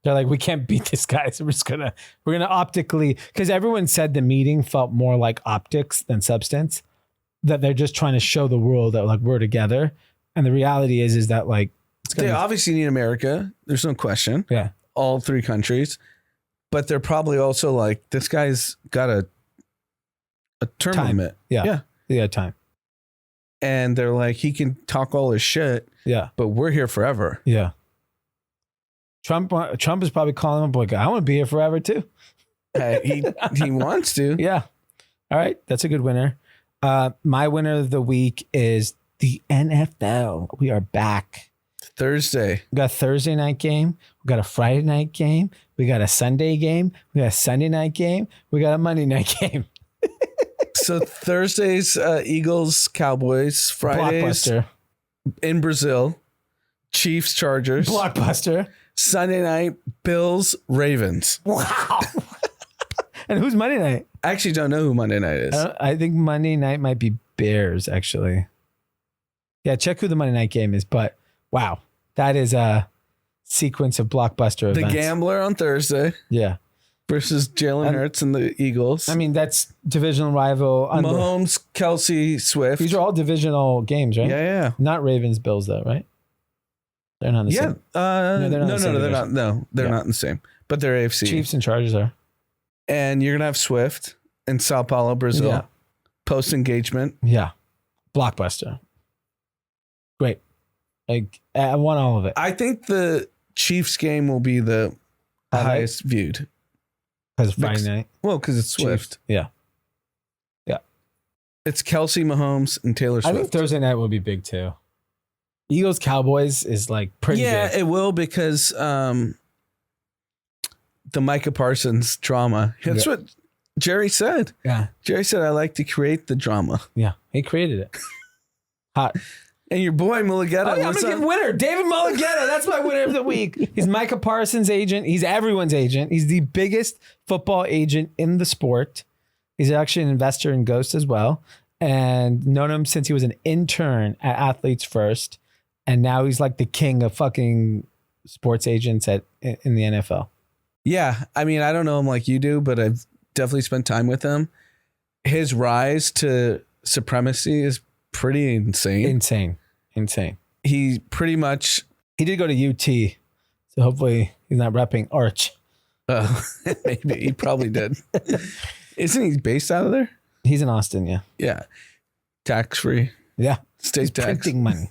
They're like, we can't beat this guy. So we're going to optically, because everyone said the meeting felt more like optics than substance, that they're just trying to show the world that like we're together. And the reality is that like, they obviously need America. There's no question. Yeah. All three countries. But they're probably also like, this guy's got a term limit. Yeah. Yeah. He got time. And they're like, he can talk all his shit. Yeah. But we're here forever. Yeah. Trump is probably calling him like, I want to be here forever too. He wants to. Yeah. All right. That's a good winner. My winner of the week is the NFL. We are back. Thursday. We got a Thursday night game. We got a Friday night game. We got a Sunday game. We got a Sunday night game. We got a Monday night game. So Thursdays, Eagles, Cowboys. Fridays, Blockbuster. in Brazil, Chiefs, Chargers. Blockbuster. Sunday night, Bills, Ravens. Wow. And who's Monday night? I actually don't know who Monday night is. I think Monday night might be Bears, actually. Yeah, check who the Monday night game is. But wow, that is a sequence of blockbuster events. The Gambler on Thursday. Yeah. Versus Jalen Hurts and the Eagles. I mean, that's divisional rival. Mahomes, Kelsey, Swift. These are all divisional games, right? Yeah. Not Ravens, Bills, though, right? They're not in the same. No, they're not no, the same they're division. not. No, they're not in the same. But they're AFC. Chiefs and Chargers are. And you're gonna have Swift in Sao Paulo, Brazil. Yeah. Post engagement. Yeah. Blockbuster. Great. Like, I want all of it. I think the Chiefs game will be the highest viewed. Because Friday night. Well, because it's Swift. Chiefs. Yeah. It's Kelsey, Mahomes, and Taylor Swift. I think Thursday night will be big too. Eagles Cowboys is like pretty big. It will because the Micah Parsons drama. That's what Jerry said. Yeah. Jerry said, I like to create the drama. Yeah. He created it. Hot. And your boy Mulugeta. I'm going to give winner. David Mulugeta. That's my winner of the week. He's Micah Parsons' agent. He's everyone's agent. He's the biggest football agent in the sport. He's actually an investor in Ghost as well. And known him since he was an intern at Athletes First. And now he's like the king of fucking sports agents in the NFL. Yeah. I mean, I don't know him like you do, but I've definitely spent time with him. His rise to supremacy is pretty insane. Insane. He pretty much... He did go to UT. So hopefully he's not repping Arch. Maybe. He probably did. Isn't he based out of there? He's in Austin, yeah. Yeah. Tax-free. Yeah. State tax. Printing money.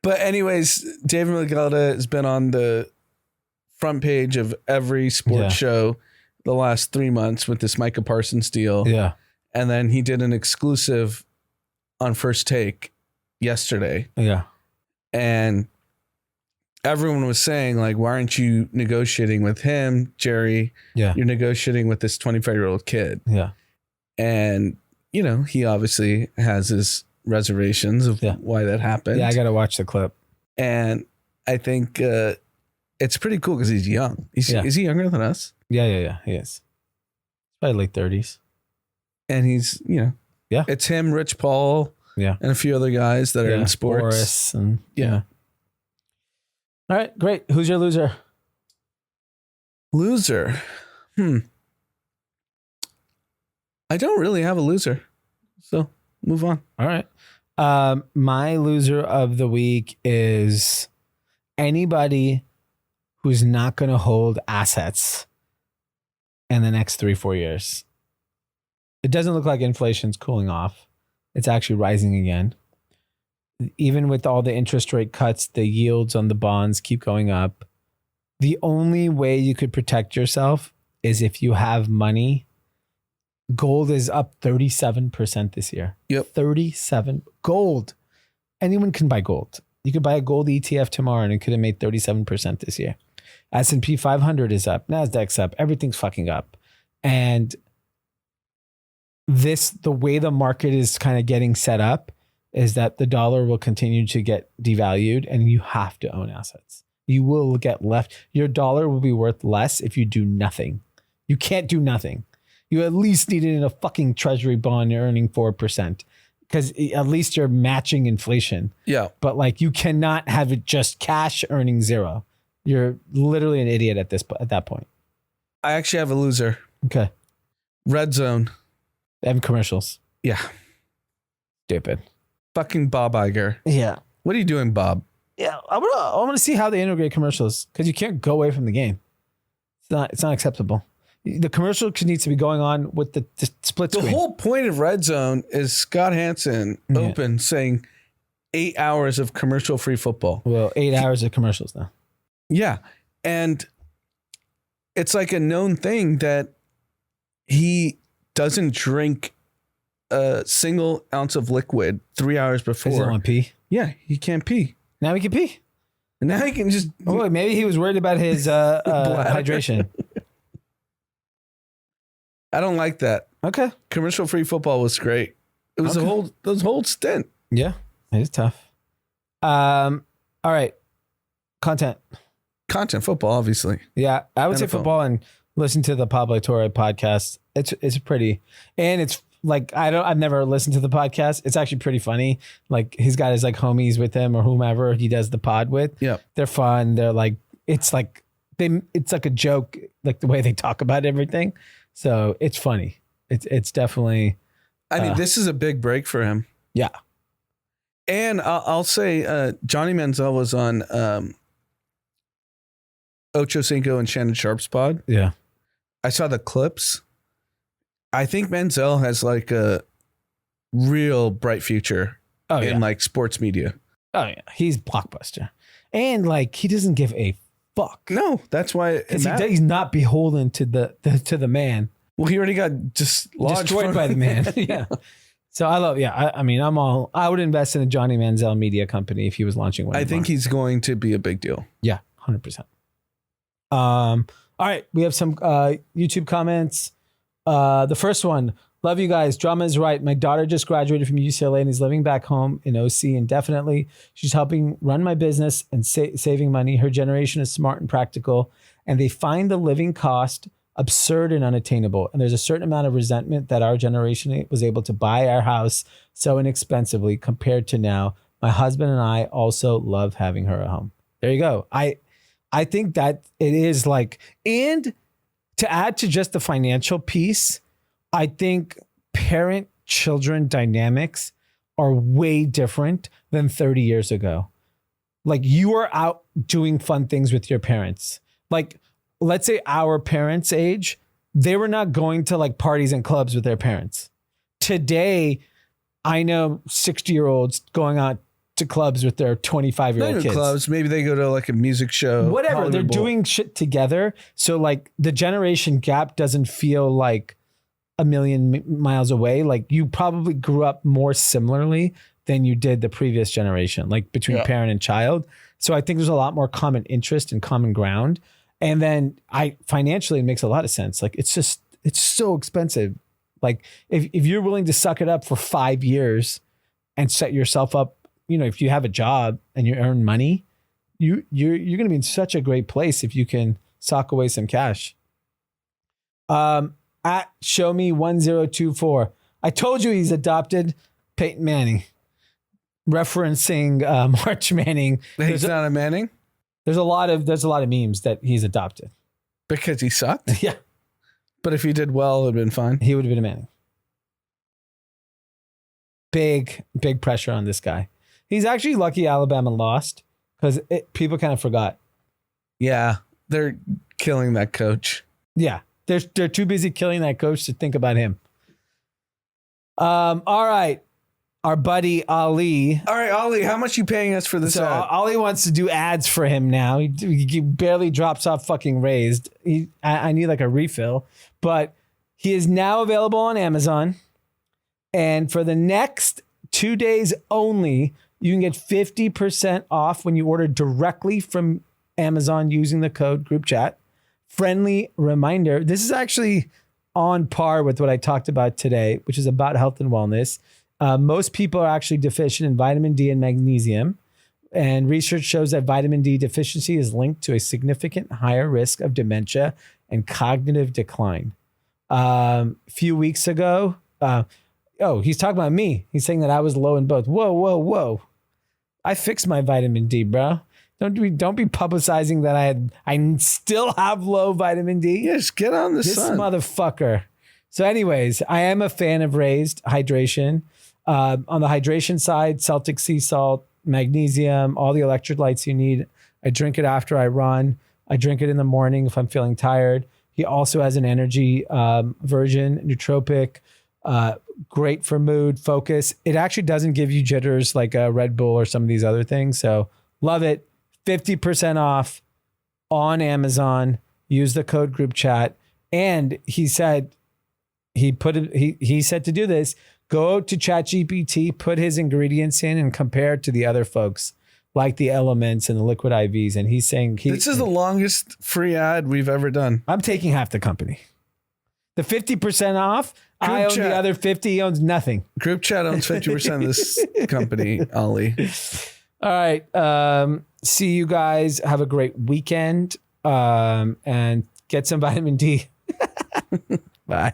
But anyways, David Mulugeta has been on the front page of every sports show the last 3 months with this Micah Parsons deal. Yeah. And then he did an exclusive on First Take yesterday. Yeah. And everyone was saying, like, why aren't you negotiating with him, Jerry? Yeah. You're negotiating with this 25-year-old kid. Yeah. And you know, he obviously has his reservations of why that happened. Yeah, I got to watch the clip. And I think it's pretty cool because he's young. Is he younger than us? Yeah. He is. Probably late 30s. And he's, you know, it's him, Rich Paul, and a few other guys that are in sports. Boris and All right, great. Who's your loser? Loser. I don't really have a loser. So move on. All right. My loser of the week is anybody who's not going to hold assets in the next 3-4 years. It doesn't look like inflation's cooling off. It's actually rising again. Even with all the interest rate cuts, the yields on the bonds keep going up. The only way you could protect yourself is if you have money. Gold is up 37% this year. Yep. 37. Gold. Anyone can buy gold. You could buy a gold ETF tomorrow and it could have made 37% this year. S&P 500 is up. NASDAQ's up. Everything's fucking up. And the way the market is kind of getting set up is that the dollar will continue to get devalued and you have to own assets. You will get left. Your dollar will be worth less if you do nothing. You can't do nothing. You at least need it in a fucking treasury bond earning 4% because at least you're matching inflation. Yeah. But like you cannot have it just cash earning 0. You're literally an idiot at that point. I actually have a loser. Okay. Red Zone. They have commercials. Yeah. Stupid. Fucking Bob Iger. Yeah. What are you doing, Bob? Yeah. I want to see how they integrate commercials because you can't go away from the game. It's not acceptable. The commercial needs to be going on with the split screen. The whole point of Red Zone is Scott Hansen open saying 8 hours of commercial-free football. Well, 8 hours of commercials now. Yeah. And it's like a known thing that he doesn't drink a single ounce of liquid 3 hours before. He doesn't want to pee? Yeah, he can't pee. Now he can pee. And now he can just... Oh, wait, maybe he was worried about his hydration. I don't like that. Okay. Commercial-free football was great. It was the whole stint. Yeah, it is tough. All right. Content, football, obviously. Yeah, I would NFL. say football and listen to the Pablo Torre podcast. It's pretty, and it's like I've never listened to the podcast. It's actually pretty funny. Like he's got his like homies with him or whomever he does the pod with. Yeah, they're fun. They're like it's like a joke, like the way they talk about everything. So it's funny. It's definitely. I mean, this is a big break for him. Yeah, and I'll say Johnny Manziel was on Ocho Cinco and Shannon Sharp's pod. Yeah, I saw the clips. I think Manziel has like a real bright future in like sports media. Oh yeah, he's blockbuster, and like he doesn't give a fuck. No, that's why he's not beholden to the man. Well, he already got destroyed by the man. Yeah. So I love. Yeah, I mean, I would invest in a Johnny Manziel media company if he was launching one. I think he's going to be a big deal. Yeah, 100%. All right, we have some YouTube comments. The first one, love you guys. Drama is right. My daughter just graduated from UCLA and is living back home in OC indefinitely. She's helping run my business and saving money. Her generation is smart and practical, and they find the living cost absurd and unattainable. And there's a certain amount of resentment that our generation was able to buy our house so inexpensively compared to now. My husband and I also love having her at home. There you go. I think that it is like, and to add to just the financial piece, I think parent-children dynamics are way different than 30 years ago. Like you are out doing fun things with your parents. Like, let's say our parents' age, they were not going to like parties and clubs with their parents. Today, I know 60-year-olds going out to clubs with their 25-year-old kids. Clubs, maybe they go to like a music show. Whatever, Hollywood they're Bowl. doing shit together. So like the generation gap doesn't feel like a million miles away. Like you probably grew up more similarly than you did the previous generation, like between parent and child. So I think there's a lot more common interest and common ground. And then financially, it makes a lot of sense. Like it's so expensive Like if you're willing to suck it up for 5 years and set yourself up, if you have a job and you earn money, you're going to be in such a great place if you can sock away some cash. At show me 1024. I told you he's adopted Peyton Manning, referencing March Manning. He's not a Manning? There's a lot of memes that he's adopted. Because he sucked? Yeah. But if he did well, it would have been fine. He would have been a Manning. Big pressure on this guy. He's actually lucky Alabama lost because people kind of forgot. Yeah, they're killing that coach. Yeah, they're too busy killing that coach to think about him. All right. Our buddy Ali. All right, Ali, how much you paying us for this ad? Ali wants to do ads for him now. He barely drops off fucking raised. I need like a refill. But he is now available on Amazon. And for the next 2 days only, you can get 50% off when you order directly from Amazon using the code group chat. Friendly reminder. This is actually on par with what I talked about today, which is about health and wellness. Most people are actually deficient in vitamin D and magnesium. And research shows that vitamin D deficiency is linked to a significant higher risk of dementia and cognitive decline. A few weeks ago, he's talking about me. He's saying that I was low in both. Whoa. I fixed my vitamin D, bro. Don't be publicizing that I still have low vitamin D. Yes, get on the this sun. Motherfucker. So anyways, I am a fan of raised hydration. On the hydration side, Celtic sea salt, magnesium, all the electrolytes you need. I drink it after I run. I drink it in the morning if I'm feeling tired. He also has an energy version, nootropic, great for mood, focus. It actually doesn't give you jitters like a Red Bull or some of these other things. So love it. 50% off on Amazon. Use the code group chat. And he said, he said to do this, go to ChatGPT, put his ingredients in and compare it to the other folks like the Elements and the Liquid IVs. And he's saying this is the longest free ad we've ever done. I'm taking half the company. The 50% off, group I own chat. The other 50, he owns nothing. Group chat owns 50% of this company, Ali. All right. See you guys. Have a great weekend and get some vitamin D. Bye.